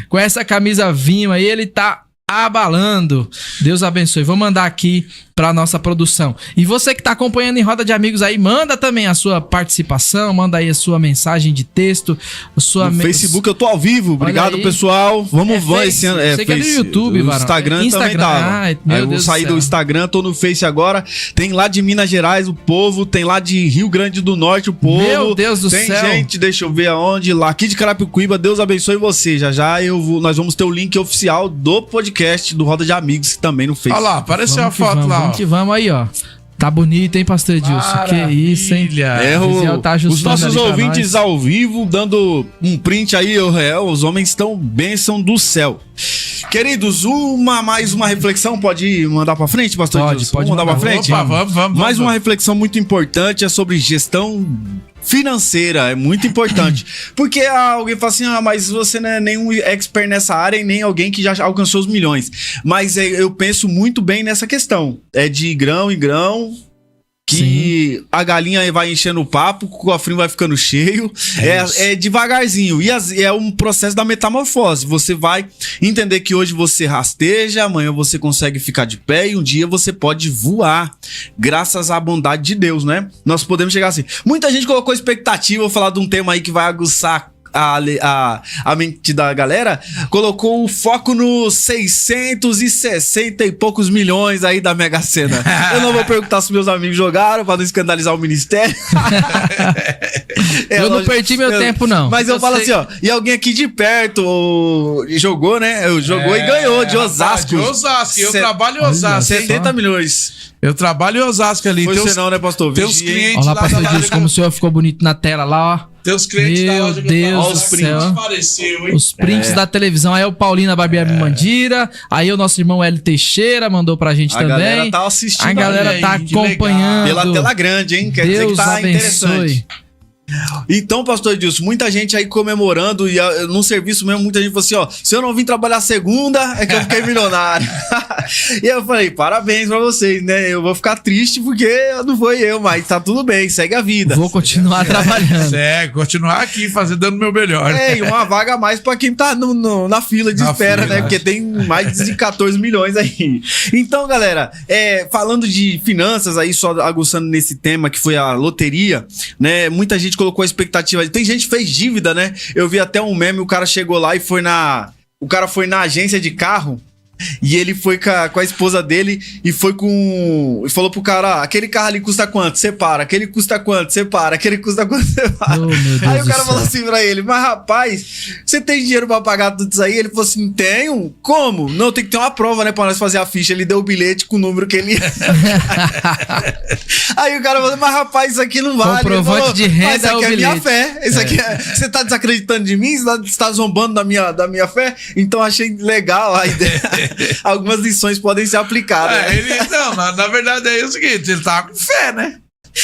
Com essa camisa vinho aí, ele tá abalando. Deus abençoe. Vou mandar aqui pra nossa produção. E você que tá acompanhando em Roda de Amigos aí, manda também a sua participação, manda aí a sua mensagem de texto, a sua no Facebook eu tô ao vivo. Obrigado, pessoal. Vamos esse ano. Você que é do YouTube, o Instagram também tá. Eu vou sair do Instagram, tô no Face agora. Tem lá de Minas Gerais o povo, tem lá de Rio Grande do Norte o povo. Meu Deus do céu. Tem gente, deixa eu ver aonde, lá aqui de Carapicuíba. Deus abençoe você. Já nós vamos ter o link oficial do podcast do Roda de Amigos também no Face. Olha lá, apareceu a foto lá. Vamos que vamos aí, ó. Tá bonito, hein, pastor Edilson? Que isso, hein? Tá os nossos ouvintes ao vivo, dando um print aí, os homens estão bênção do céu. Queridos, mais uma reflexão, pode mandar pra frente, pastor Edilson? Pode mandar pra frente? Opa, vamos. Mais uma reflexão muito importante é sobre gestão financeira, é muito importante. Porque alguém fala assim, mas você não é nenhum expert nessa área e nem alguém que já alcançou os milhões. Mas eu penso muito bem nessa questão. É de grão em grão, que sim, a galinha vai enchendo o papo, o cofrinho vai ficando cheio. É devagarzinho. E é um processo da metamorfose. Você vai entender que hoje você rasteja, amanhã você consegue ficar de pé e um dia você pode voar. Graças à bondade de Deus, né? Nós podemos chegar assim. Muita gente colocou expectativa, vou falar de um tema aí que vai aguçar a mente da galera, colocou o foco nos 660 e poucos milhões aí da Mega Sena. Eu não vou perguntar se meus amigos jogaram pra não escandalizar o ministério. Eu não perdi meu tempo, não. Mas eu falo assim, ó, e alguém aqui de perto jogou, né? Jogou e ganhou de Osasco. De Osasco, eu trabalho em Osasco. 70 milhões. Eu trabalho em Osasco ali. Foi você não, né, pastor? Tem os clientes. Olha lá, pastor Edilson, como o senhor ficou bonito na tela lá, ó. Tem os clientes da loja. Meu Deus do céu. Os prints da televisão. Aí o Paulinho da Barbearia Mandira. Aí o nosso irmão Hélio Teixeira mandou pra gente também. A galera tá assistindo. A galera tá acompanhando. Pela tela grande, hein? Quer dizer que tá interessante. Então, pastor Edilson, muita gente aí comemorando e num serviço mesmo, muita gente falou assim, ó, se eu não vim trabalhar segunda, é que eu fiquei milionário. E eu falei, parabéns pra vocês, né? Eu vou ficar triste porque não foi eu, mas tá tudo bem, segue a vida. Vou continuar trabalhando. Continuar aqui, dando o meu melhor. E uma vaga a mais pra quem tá na fila de espera, né? Porque tem mais de 14 milhões aí. Então, galera, falando de finanças aí, só aguçando nesse tema que foi a loteria, né? Muita gente colocou a expectativa. Tem gente que fez dívida, né? Eu vi até um meme, o cara chegou lá e foi na agência de carro. E ele foi com a esposa dele e falou pro cara: aquele carro ali custa quanto? Separa. Aquele custa quanto? Separa. Aquele custa quanto? Separa. Oh, meu Deus aí o cara do falou céu. assim pra ele: mas rapaz, você tem dinheiro pra pagar tudo isso aí? Ele falou assim: tenho. Como? Não, tem que ter uma prova, né, pra nós fazer a ficha. Ele deu o bilhete com o número que ele... Aí o cara falou: mas rapaz, isso aqui não vale. Comprovante Ele falou: de renda mas isso é o aqui é minha bilhete. fé. Isso aqui você tá desacreditando de mim? Você tá zombando da minha fé? Então achei legal a ideia. Algumas lições podem ser aplicadas. Né? Na verdade é o seguinte, ele tava com fé, né?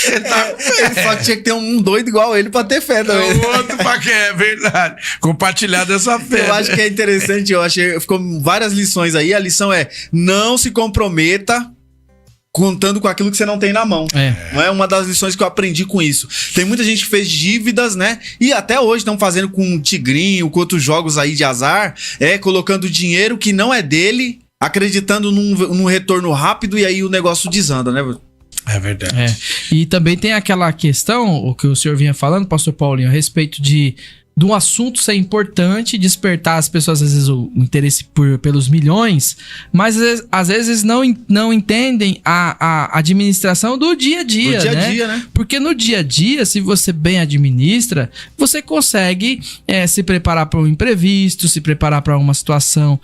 Ele tava com fé. Ele só que tinha que ter um doido igual ele pra ter fé também. O outro pra quê? É verdade. Compartilhar dessa fé. Eu acho que é interessante, ficou várias lições aí. A lição é: não se comprometa contando com aquilo que você não tem na mão. Não é uma das lições que eu aprendi com isso. Tem muita gente que fez dívidas, né? E até hoje estão fazendo com o Tigrinho, com outros jogos aí de azar, colocando dinheiro que não é dele, acreditando num retorno rápido, e aí o negócio desanda, né? É verdade. E também tem aquela questão, o que o senhor vinha falando, pastor Paulinho, a respeito de um assunto ser importante, despertar as pessoas, às vezes, o interesse pelos milhões, mas às vezes não entendem a administração do dia a dia, Do dia a dia, né? Porque no dia a dia, se você bem administra, você consegue se preparar para um imprevisto, se preparar para uma situação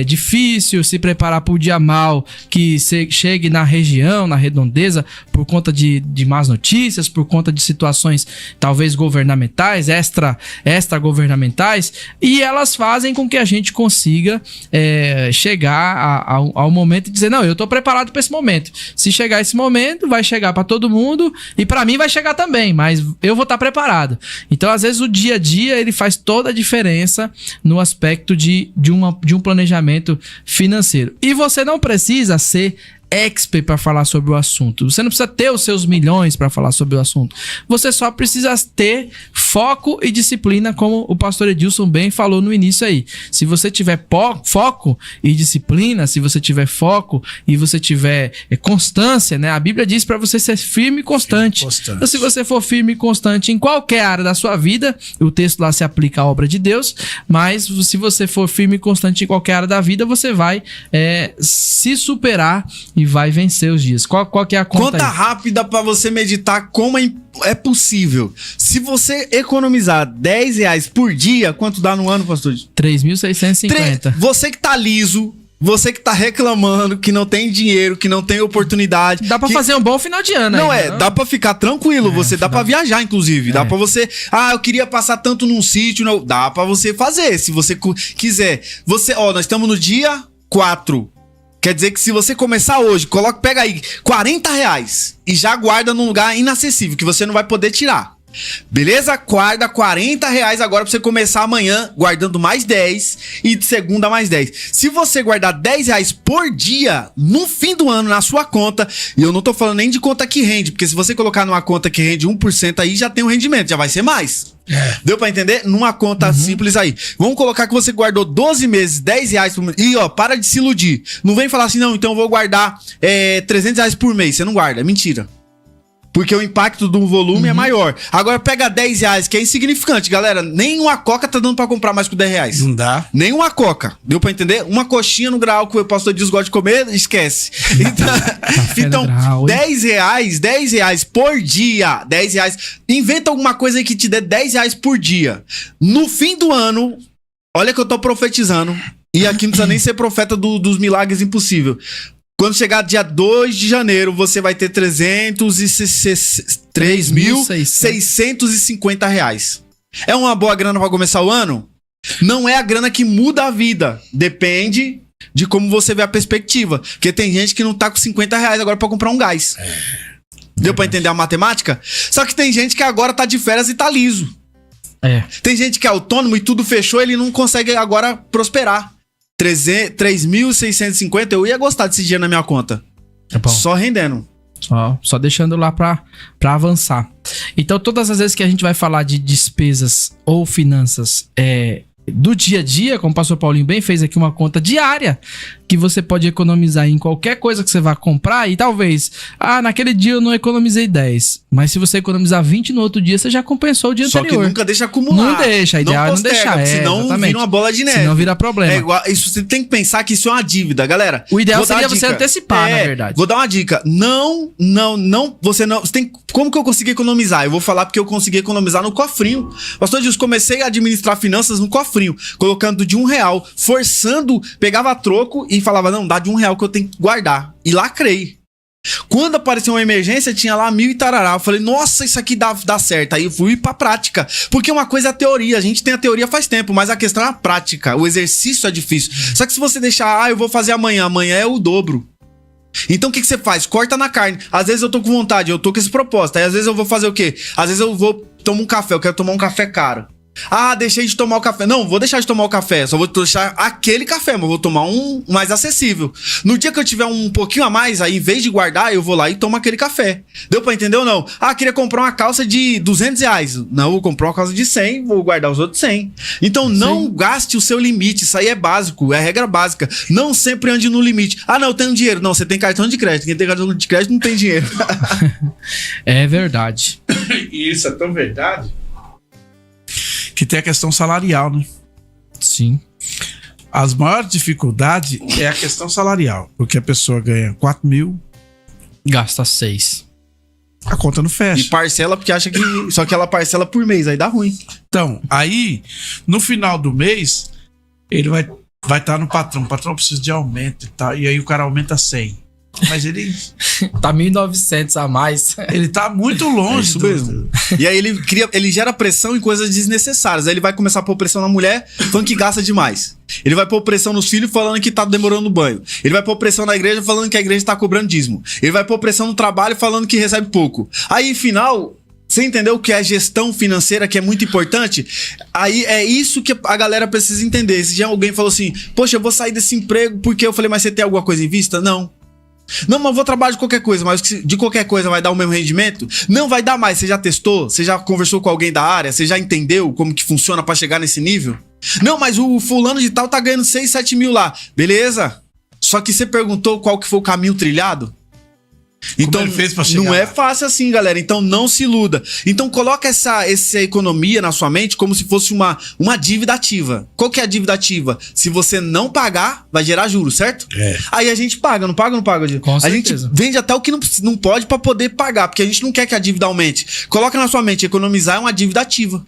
difícil, se preparar para o dia mal que chegue na região, na redondeza, por conta de más notícias, por conta de situações talvez governamentais, extragovernamentais, e elas fazem com que a gente consiga chegar ao momento e dizer: não, eu tô preparado para esse momento. Se chegar esse momento, vai chegar para todo mundo, e para mim vai chegar também, mas eu vou estar preparado. Então, às vezes, o dia a dia ele faz toda a diferença no aspecto de um planejamento financeiro. E você não precisa ser expert para falar sobre o assunto. Você não precisa ter os seus milhões para falar sobre o assunto. Você só precisa ter foco e disciplina, como o pastor Edilson bem falou no início aí. Se você tiver foco e disciplina, se você tiver foco e você tiver constância, né? A Bíblia diz para você ser firme e constante. Então, se você for firme e constante em qualquer área da sua vida, o texto lá se aplica à obra de Deus, mas se você for firme e constante em qualquer área da vida, você vai se superar e vai vencer os dias. Qual que é a conta Conta aí? rápida pra você meditar como é possível. Se você economizar R$10 por dia, quanto dá no ano, pastor? 3.650. Você que tá liso, você que tá reclamando, que não tem dinheiro, que não tem oportunidade. Dá pra fazer um bom final de ano. Não ainda, dá pra ficar tranquilo, você dá pra viajar, inclusive. Dá pra você... eu queria passar tanto num sítio. Não, dá pra você fazer, se você quiser. Nós estamos no dia 4. Quer dizer que se você começar hoje, pega aí R$40 e já guarda num lugar inacessível, que você não vai poder tirar. Beleza? Guarda R$40 agora pra você começar amanhã, guardando mais 10 e de segunda mais 10. Se você guardar R$10 por dia, no fim do ano, na sua conta, e eu não tô falando nem de conta que rende, porque se você colocar numa conta que rende 1% aí, já tem um rendimento, já vai ser mais. Deu pra entender? Numa conta simples aí. Vamos colocar que você guardou 12 meses, R$10 por mês. E para de se iludir. Não vem falar assim: não, então eu vou guardar R$300 por mês. Você não guarda, é mentira. Porque o impacto do volume é maior. Agora pega R$10, que é insignificante, galera. Nem uma coca tá dando pra comprar mais que R$10. Não dá. Nem uma coca. Deu pra entender? Uma coxinha no grau que o pastor Dias gosta de comer, esquece. Então, R$10 por dia. R$10. Inventa alguma coisa aí que te dê R$10 por dia. No fim do ano, olha que eu tô profetizando. E aqui não precisa nem ser profeta dos milagres impossíveis. Quando chegar dia 2 de janeiro, você vai ter R$3.650. É uma boa grana para começar o ano? Não é a grana que muda a vida. Depende de como você vê a perspectiva. Porque tem gente que não tá com R$50 agora para comprar um gás. Deu para entender a matemática? Só que tem gente que agora tá de férias e tá liso. Tem gente que é autônomo e tudo fechou, ele não consegue agora prosperar. 3.650, eu ia gostar desse dia na minha conta. Só rendendo. Só deixando lá pra avançar. Então, todas as vezes que a gente vai falar de despesas ou finanças do dia a dia, como o pastor Paulinho bem fez aqui uma conta diária, que você pode economizar em qualquer coisa que você vá comprar e talvez, naquele dia eu não economizei 10, mas se você economizar 20 no outro dia, você já compensou o dia anterior. Só que nunca deixa acumular. Não deixa, a ideia é não deixar. Senão exatamente. vira uma bola de neve. Senão vira problema. É igual, isso, você tem que pensar que isso é uma dívida, galera. O ideal seria você antecipar, na verdade. Vou dar uma dica. Você tem... Como que eu consegui economizar? Eu vou falar porque eu consegui economizar no cofrinho. Pastor Edilson, comecei a administrar finanças no cofrinho, colocando de R$1, forçando, pegava troco e falava, não, dá de R$1 que eu tenho que guardar. E lacrei. Quando apareceu uma emergência, tinha lá 1.000 e tarará. Eu falei, nossa, isso aqui dá certo. Aí eu fui pra prática. Porque uma coisa é a teoria. A gente tem a teoria faz tempo, mas a questão é a prática. O exercício é difícil. Só que se você deixar, eu vou fazer amanhã é o dobro. Então o que você faz? Corta na carne. Às vezes eu tô com vontade, eu tô com esse propósito. Aí às vezes eu vou fazer o quê? Às vezes eu vou tomar um café, eu quero tomar um café caro. Deixei de tomar o café. Não, vou deixar de tomar o café. Só vou deixar aquele café, mas vou tomar um mais acessível. No dia que eu tiver um pouquinho a mais, aí em vez de guardar, eu vou lá e tomo aquele café. Deu pra entender ou não? Queria comprar uma calça de R$200. Não, vou comprar uma calça de 100, vou guardar os outros 100. Então não gaste o seu limite. Isso aí é básico, é regra básica. Não sempre ande no limite. Não, eu tenho dinheiro. Não, você tem cartão de crédito. Quem tem cartão de crédito não tem dinheiro. É verdade. Isso é tão verdade que tem a questão salarial, né? Sim. As maiores dificuldades é a questão salarial, porque a pessoa ganha 4 mil, gasta 6. A conta não fecha. E parcela porque acha que... Só que ela parcela por mês, aí dá ruim. Então, aí, no final do mês, ele vai estar no patrão. O patrão precisa de aumento e tal. E aí o cara aumenta 100. Mas ele... Tá 1.900 a mais. Ele tá muito longe. Isso mesmo. E aí ele gera pressão em coisas desnecessárias. Aí ele vai começar a pôr pressão na mulher, falando que gasta demais. Ele vai pôr pressão nos filhos, falando que tá demorando no banho. Ele vai pôr pressão na igreja, falando que a igreja tá cobrando dízimo. Ele vai pôr pressão no trabalho, falando que recebe pouco. Aí, final... Você entendeu o que é gestão financeira, que é muito importante? Aí é isso que a galera precisa entender. Esse dia alguém falou assim, poxa, eu vou sair desse emprego porque eu falei, mas você tem alguma coisa em vista? Não, mas eu vou trabalhar de qualquer coisa, mas de qualquer coisa vai dar o mesmo rendimento? Não vai dar mais. Você já testou? Você já conversou com alguém da área? Você já entendeu como que funciona pra chegar nesse nível? Não, mas o fulano de tal tá ganhando 6, 7 mil lá. Beleza. Só que você perguntou qual que foi o caminho trilhado? Então, ele fez pra chegar não é lá? fácil assim, galera. Então, não se iluda. Então, coloca essa economia na sua mente como se fosse uma dívida ativa. Qual que é a dívida ativa? Se você não pagar, vai gerar juros, certo? É. Aí a gente paga, não paga? Com a certeza. gente vende até o que não pode pra poder pagar, porque a gente não quer que a dívida aumente. Coloca na sua mente, economizar é uma dívida ativa.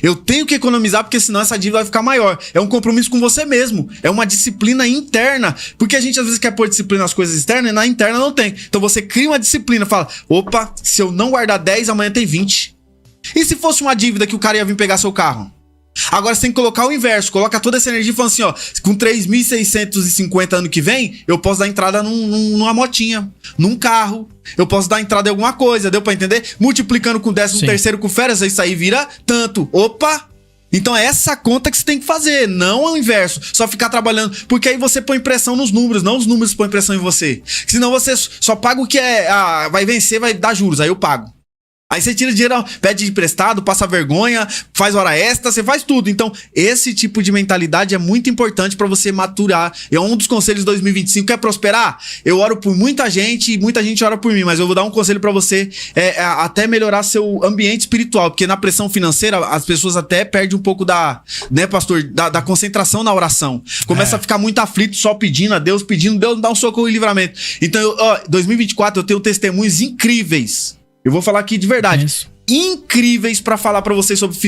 Eu tenho que economizar porque senão essa dívida vai ficar maior. É um compromisso com você mesmo. É uma disciplina interna. Porque a gente às vezes quer pôr disciplina nas coisas externas e na interna não tem. Então você cria uma disciplina, fala, opa, se eu não guardar 10, amanhã tem 20. E se fosse uma dívida que o cara ia vir pegar seu carro? Agora você tem que colocar o inverso. Coloca toda essa energia e fala assim, ó, com 3.650 ano que vem, eu posso dar entrada numa motinha, num carro. Eu posso dar entrada em alguma coisa, deu pra entender? Multiplicando com 13º com férias, isso aí vira tanto. Opa! Então é essa conta que você tem que fazer, não o inverso. Só ficar trabalhando, porque aí você põe pressão nos números, não os números põem pressão em você. Senão você só paga o que vai vencer, vai dar juros, aí eu pago. Aí você tira dinheiro, pede emprestado, passa vergonha, faz hora extra, você faz tudo. Então, esse tipo de mentalidade é muito importante pra você maturar. É um dos conselhos de 2025. Quer prosperar? Eu oro por muita gente e muita gente ora por mim, mas eu vou dar um conselho pra você, até melhorar seu ambiente espiritual, porque na pressão financeira as pessoas até perdem um pouco né, pastor, da concentração na oração. Começa a ficar muito aflito, só pedindo a Deus, Deus dá um socorro e livramento. Então, 2024 eu tenho testemunhos incríveis. Eu vou falar aqui de verdade. Isso. Incríveis pra falar pra vocês sobre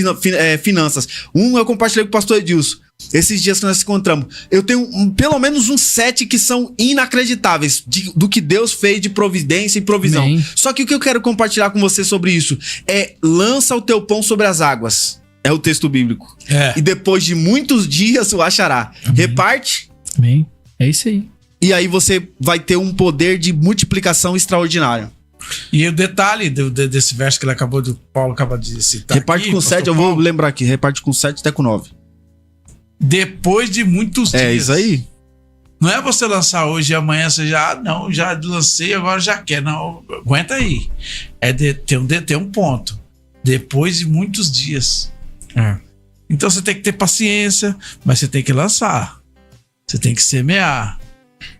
finanças. Eu compartilhei com o pastor Edilson. Esses dias que nós nos encontramos. Eu tenho pelo menos uns 7 que são inacreditáveis do que Deus fez de providência e provisão. Amém. Só que o que eu quero compartilhar com você sobre isso é: lança o teu pão sobre as águas. É o texto bíblico. E depois de muitos dias o achará. Amém. Reparte. Amém. É isso aí. E aí você vai ter um poder de multiplicação extraordinário. E o detalhe desse verso que Paulo acaba de citar. Reparte aqui, com 7, eu vou lembrar aqui. Reparte com 7 até com 9. Depois de muitos dias. É isso aí. Não é você lançar hoje e amanhã você já lancei, agora já quer. Não, aguenta aí. Tem um ponto. Depois de muitos dias. Então você tem que ter paciência, mas você tem que lançar. Você tem que semear.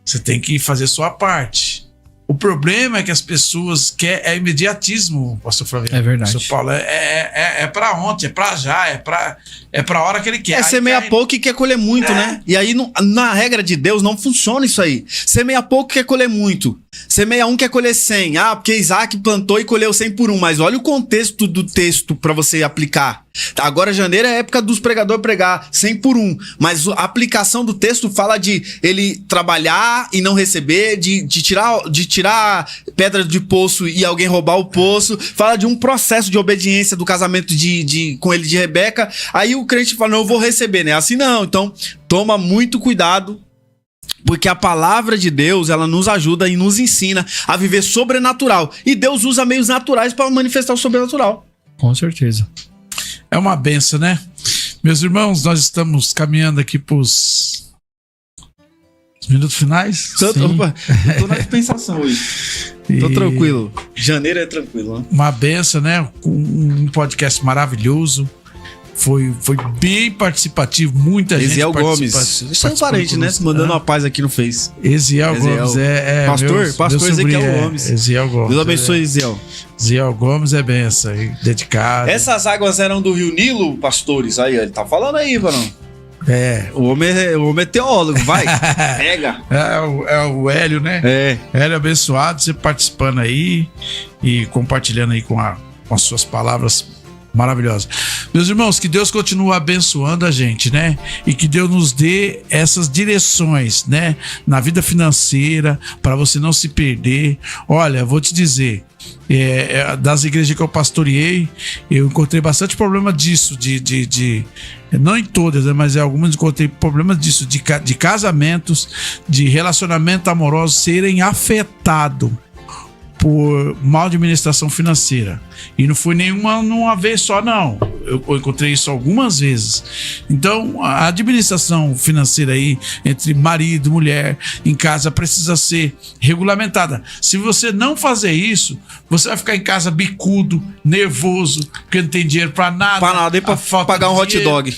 Você tem que fazer sua parte. O problema é que as pessoas querem imediatismo, pastor Flaviano. É verdade. Pastor Paulo, é pra ontem, é pra já, é pra hora que ele quer. Semeia pouco e quer colher muito, né? E aí, na regra de Deus, não funciona isso aí. Semeia pouco e quer colher muito. Semeia quer colher 100. Porque Isaac plantou e colheu 100 por 1. Mas olha o contexto do texto pra você aplicar. Agora, janeiro é a época dos pregadores pregar 100 por 1. Mas a aplicação do texto fala de ele trabalhar e não receber, de tirar pedra de poço e alguém roubar o poço. Fala de um processo de obediência do casamento com ele de Rebeca. Aí o crente fala, não, eu vou receber, né? Assim não. Então, toma muito cuidado, porque a palavra de Deus, ela nos ajuda e nos ensina a viver sobrenatural. E Deus usa meios naturais para manifestar o sobrenatural. Com certeza. É uma benção, né? Meus irmãos, nós estamos caminhando aqui pros minutos finais. Opa, eu tô na dispensação hoje. Tô tranquilo. Janeiro é tranquilo, né? Uma benção, né? Um podcast maravilhoso. Foi bem participativo, muita gente Eziel Gomes. Isso é um parente, né? Mandando uma paz aqui no Face. Eziel Gomes é Pastor Ezequiel Gomes. Eziel Gomes. Deus abençoe, Eziel. Eziel Gomes é benção, dedicado. Essas águas eram do Rio Nilo, pastores? Aí, ele tá falando aí, varão. O homem é teólogo, vai. Pega. É o Hélio, né? Hélio abençoado, você participando aí e compartilhando aí com as suas palavras maravilhosa. Meus irmãos, que Deus continue abençoando a gente, né? E que Deus nos dê essas direções, né? Na vida financeira, para você não se perder. Olha, vou te dizer, das igrejas que eu pastoreei, eu encontrei bastante problema disso, não em todas, né, mas em algumas encontrei problemas disso, de casamentos, de relacionamento amoroso serem afetados por mal administração financeira. E não foi numa vez só, não. Eu encontrei isso algumas vezes. Então, a administração financeira aí, entre marido e mulher, em casa, precisa ser regulamentada. Se você não fazer isso, você vai ficar em casa bicudo, nervoso, porque não tem dinheiro pra nada. Pra nada, nem pra pagar um hot dog.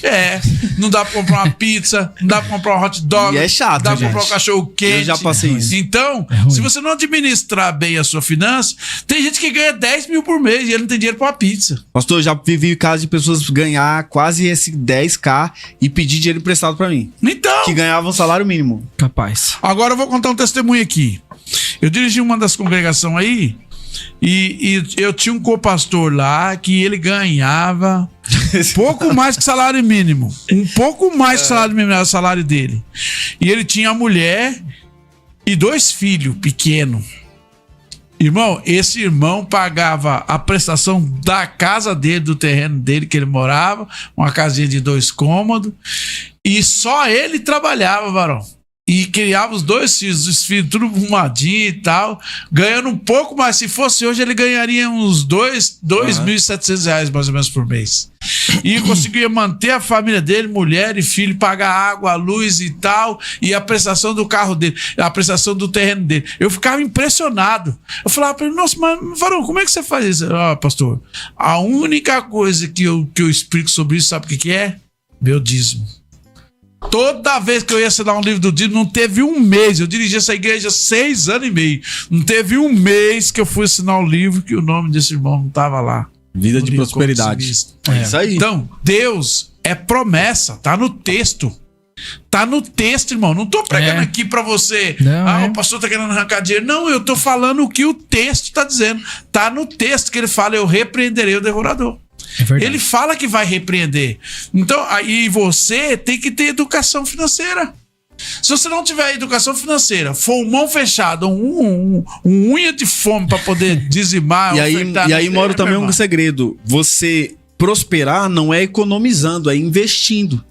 Não dá pra comprar uma pizza, não dá pra comprar um hot dog. E é chato, não dá pra comprar um cachorro quente. Eu já passei isso. Então, se você não administrar bem a sua finança, tem gente que ganha 10 mil por mês e ele não tem dinheiro pra uma pizza. Pastor, eu já vivi casos de pessoas ganhar quase esse 10k e pedir dinheiro emprestado pra mim. Então. Que ganhavam salário mínimo. Capaz. Agora eu vou contar um testemunho aqui. Eu dirigi uma das congregações aí e eu tinha um copastor lá que ele ganhava pouco mais que salário mínimo. Um pouco mais que salário mínimo era o salário dele. E ele tinha a mulher e 2 filhos pequenos. Irmão, esse irmão pagava a prestação da casa dele, do terreno dele que ele morava, uma casinha de 2 cômodos, e só ele trabalhava, varão. E criava os 2 filhos, os filhos tudo arrumadinho e tal, ganhando um pouco mais. Se fosse hoje, ele ganharia uns 2.700 reais mais ou menos por mês. E conseguia manter a família dele, mulher e filho, pagar água, luz e tal, e a prestação do carro dele, a prestação do terreno dele. Eu ficava impressionado. Eu falava pra ele, nossa, mas varão, como é que você faz isso? Pastor, a única coisa que eu explico sobre isso, sabe o que é? Meu dízimo. Toda vez que eu ia assinar um livro do dízimo, não teve um mês. Eu dirigi essa igreja 6 anos e meio. Não teve um mês que eu fui assinar um livro que o nome desse irmão não estava lá. Vida de prosperidade. Isso aí. Então, Deus é promessa. Tá no texto. Tá no texto, irmão. Não tô pregando aqui pra você. Não, o pastor tá querendo arrancar dinheiro. Não, eu tô falando o que o texto tá dizendo. Tá no texto que ele fala, eu repreenderei o devorador. Ele fala que vai repreender. Então, aí você tem que ter educação financeira. Se você não tiver educação financeira, for mão fechada, um unha de fome para poder dizimar, e aí mora também um segredo. Você prosperar não é economizando, é investindo.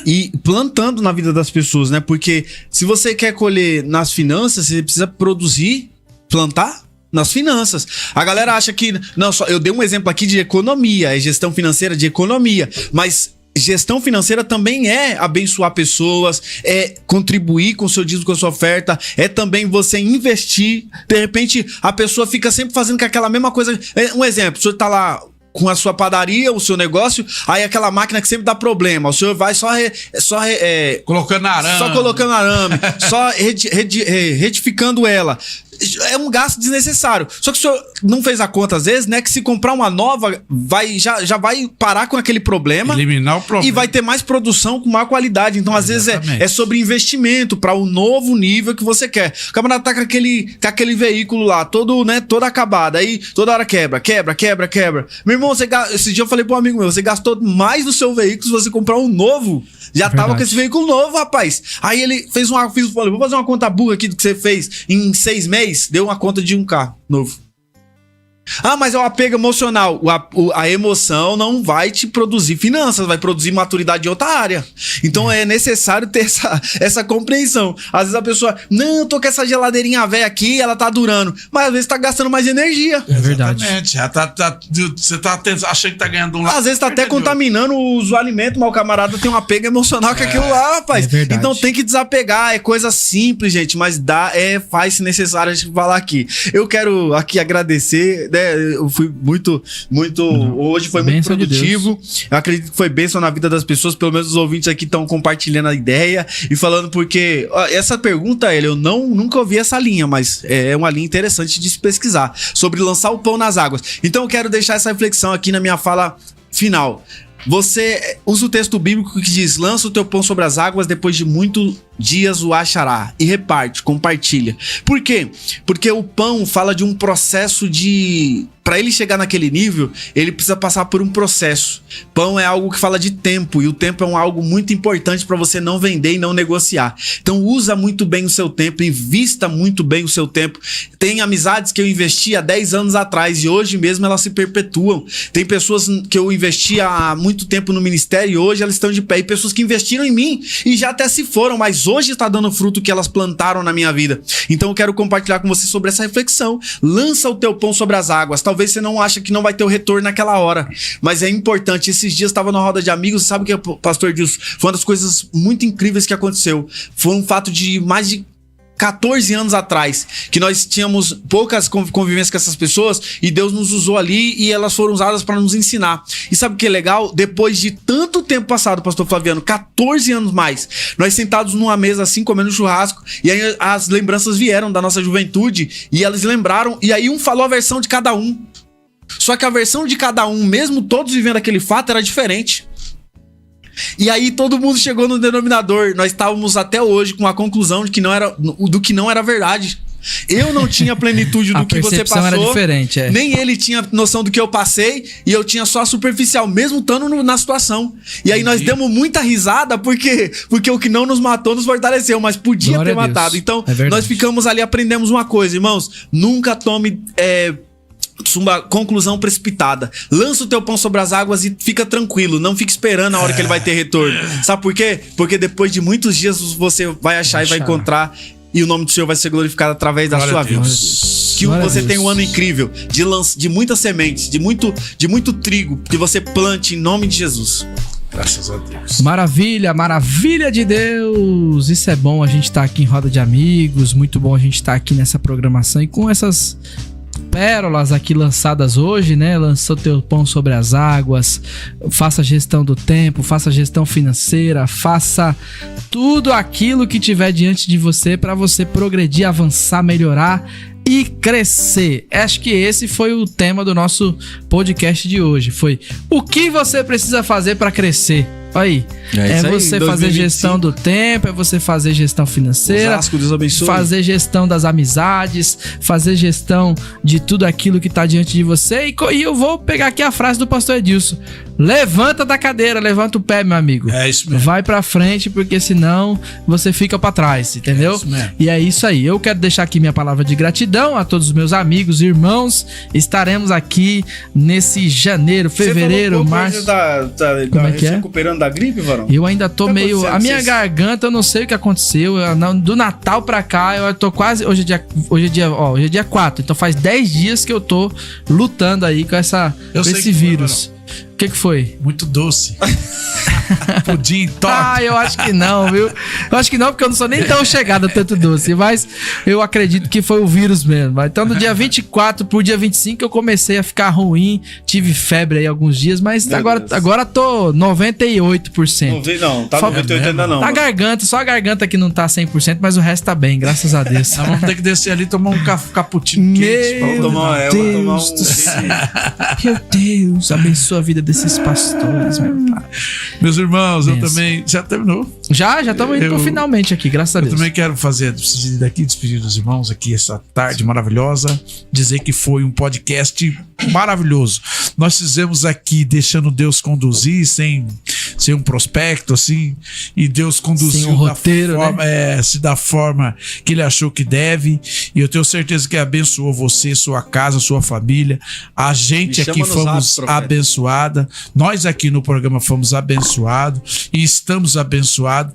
E plantando na vida das pessoas, né? Porque se você quer colher nas finanças, você precisa produzir, plantar nas finanças. A galera acha que... Não, só eu dei um exemplo aqui de economia, é gestão financeira de economia, mas gestão financeira também é abençoar pessoas, é contribuir com o seu dízimo, com a sua oferta, é também você investir. De repente, a pessoa fica sempre fazendo com aquela mesma coisa. Um exemplo, o senhor tá lá com a sua padaria, o seu negócio, aí aquela máquina que sempre dá problema, o senhor vai colocando arame. Só colocando arame, só retificando ela. É um gasto desnecessário. Só que o senhor não fez a conta, às vezes, né? Que se comprar uma nova, já vai parar com aquele problema. Eliminar o problema. E vai ter mais produção com maior qualidade. Então, às vezes, é sobre investimento para o novo nível que você quer. O camarada tá com aquele veículo lá, todo acabado. Aí, toda hora quebra. Meu irmão, esse dia eu falei pro um amigo meu, você gastou mais no seu veículo se você comprar um novo. Já tava com esse veículo novo, rapaz. Aí ele falei, vou fazer uma conta burra aqui do que você fez em 6 meses. Deu uma conta de um carro novo. Ah, mas é o apego emocional. A emoção não vai te produzir finanças, vai produzir maturidade em outra área. Então é necessário ter essa compreensão. Às vezes a pessoa, não, eu tô com essa geladeirinha velha aqui, ela tá durando. Mas às vezes tá gastando mais energia. É verdade. Exatamente. Você tá achando que tá ganhando um lado. Às vezes tá até contaminando os alimentos, mas o camarada tem um apego emocional com aquilo lá, rapaz. É verdade. Então tem que desapegar. É coisa simples, gente, mas faz-se necessário a gente falar aqui. Eu quero aqui agradecer, né? Eu fui muito hoje foi muito produtivo. Eu acredito que foi bênção na vida das pessoas, pelo menos os ouvintes aqui estão compartilhando a ideia e falando, porque essa pergunta, eu nunca ouvi essa linha, mas é uma linha interessante de se pesquisar, sobre lançar o pão nas águas. Então eu quero deixar essa reflexão aqui na minha fala final. Você usa o texto bíblico que diz: lança o teu pão sobre as águas, depois de muitos dias o achará, e reparte, compartilha. Por quê? Porque o pão fala de um processo de... Para ele chegar naquele nível, ele precisa passar por um processo. Pão é algo que fala de tempo, e o tempo é algo muito importante para você não vender e não negociar. Então usa muito bem o seu tempo, invista muito bem o seu tempo. Tem amizades que eu investi há 10 anos atrás e hoje mesmo elas se perpetuam. Tem pessoas que eu investi há muito tempo no ministério e hoje elas estão de pé. E pessoas que investiram em mim e já até se foram, mas hoje está dando fruto que elas plantaram na minha vida. Então eu quero compartilhar com você sobre essa reflexão. Lança o teu pão sobre as águas. Talvez você não acha que não vai ter o retorno naquela hora, mas é importante. Esses dias estava na roda de amigos, sabe o que, pastor Dilson? Foi uma das coisas muito incríveis que aconteceu. Foi um fato de mais de 14 anos atrás, que nós tínhamos poucas convivências com essas pessoas e Deus nos usou ali e elas foram usadas para nos ensinar. E sabe o que é legal? Depois de tanto tempo passado, pastor Flaviano, 14 anos mais, nós sentados numa mesa assim, comendo churrasco, e aí as lembranças vieram da nossa juventude e elas lembraram, e aí um falou a versão de cada um. Só que a versão de cada um, mesmo todos vivendo aquele fato, era diferente. E aí todo mundo chegou no denominador. Nós estávamos até hoje com a conclusão de que não era verdade. Eu não tinha plenitude do que você passou. Era diferente, nem ele tinha noção do que eu passei, e eu tinha só a superficial, mesmo estando na situação. E aí nós demos muita risada, porque o que não nos matou nos fortaleceu, mas podia ter matado. Então nós ficamos ali, aprendemos uma coisa, irmãos: nunca tome uma conclusão precipitada. Lança o teu pão sobre as águas e fica tranquilo. Não fique esperando a hora que ele vai ter retorno. Sabe por quê? Porque depois de muitos dias você vai achar e vai encontrar, e o nome do Senhor vai ser glorificado através da sua vida. Que você tenha um ano incrível de muitas sementes, de muito trigo, que você plante em nome de Jesus. Graças a Deus. Maravilha de Deus. Isso é bom, a gente tá aqui em roda de amigos. Muito bom a gente tá aqui nessa programação e com essas pérolas aqui lançadas hoje, né? Lançou teu pão sobre as águas. Faça gestão do tempo, faça gestão financeira, faça tudo aquilo que tiver diante de você para você progredir, avançar, melhorar e crescer. Acho que esse foi o tema do nosso podcast de hoje. Foi o que você precisa fazer para crescer. Aí, é você fazer gestão do tempo, é você fazer gestão financeira, fazer gestão das amizades, fazer gestão de tudo aquilo que tá diante de você. E eu vou pegar aqui a frase do pastor Edilson: levanta da cadeira, levanta o pé, meu amigo. É isso mesmo. Vai pra frente, porque senão você fica pra trás, entendeu? É isso mesmo. E é isso aí. Eu quero deixar aqui minha palavra de gratidão a todos os meus amigos e irmãos. Estaremos aqui nesse janeiro, fevereiro, março. Como é que é? Recuperando da gripe, varão? Eu ainda tô meio... A minha garganta, eu não sei o que aconteceu. Do Natal pra cá, eu tô quase... Hoje é dia 4. Então faz 10 dias que eu tô lutando aí com esse vírus. O que foi? Muito doce. Pudim, torta. Eu acho que não, viu? Eu acho que não, porque eu não sou nem tão chegado a tanto doce. Mas eu acredito que foi o vírus mesmo. Então, do dia 24 pro dia 25, eu comecei a ficar ruim. Tive febre aí alguns dias, mas agora tô 98%. Não, tá 98 ainda não. A garganta, só a garganta que não tá 100%, mas o resto tá bem, graças a Deus. Nós vamos ter que descer ali e tomar um cappuccino quente. Meu Deus do céu. Meu Deus, abençoa a vida desses pastores, meu pai. Meus irmãos, eu também... Já terminou? Já estamos indo pro finalmente aqui, graças a Deus. Eu também quero fazer despedir dos irmãos aqui essa tarde maravilhosa, dizer que foi um podcast maravilhoso. Nós fizemos aqui deixando Deus conduzir, sem um prospecto, assim, e Deus conduziu sem um roteiro, da forma que Ele achou que deve, e eu tenho certeza que abençoou você, sua casa, sua família. A gente aqui fomos abençoada, nós aqui no programa fomos abençoados e estamos abençoados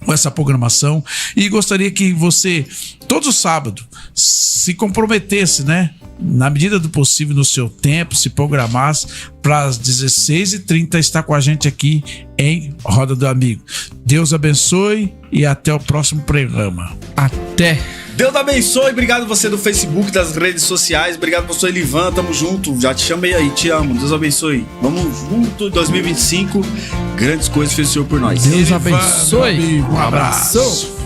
com essa programação, e gostaria que você, todo sábado, se comprometesse, né? Na medida do possível, no seu tempo, se programasse para as 16h30 estar com a gente aqui em Roda do Amigo. Deus abençoe e até o próximo programa. Até! Deus abençoe, obrigado você do Facebook, das redes sociais, obrigado pastor Elivan, tamo junto, já te chamei aí, te amo, Deus abençoe. Vamos junto, 2025, grandes coisas fez o Senhor por nós. Deus abençoe. Um abraço.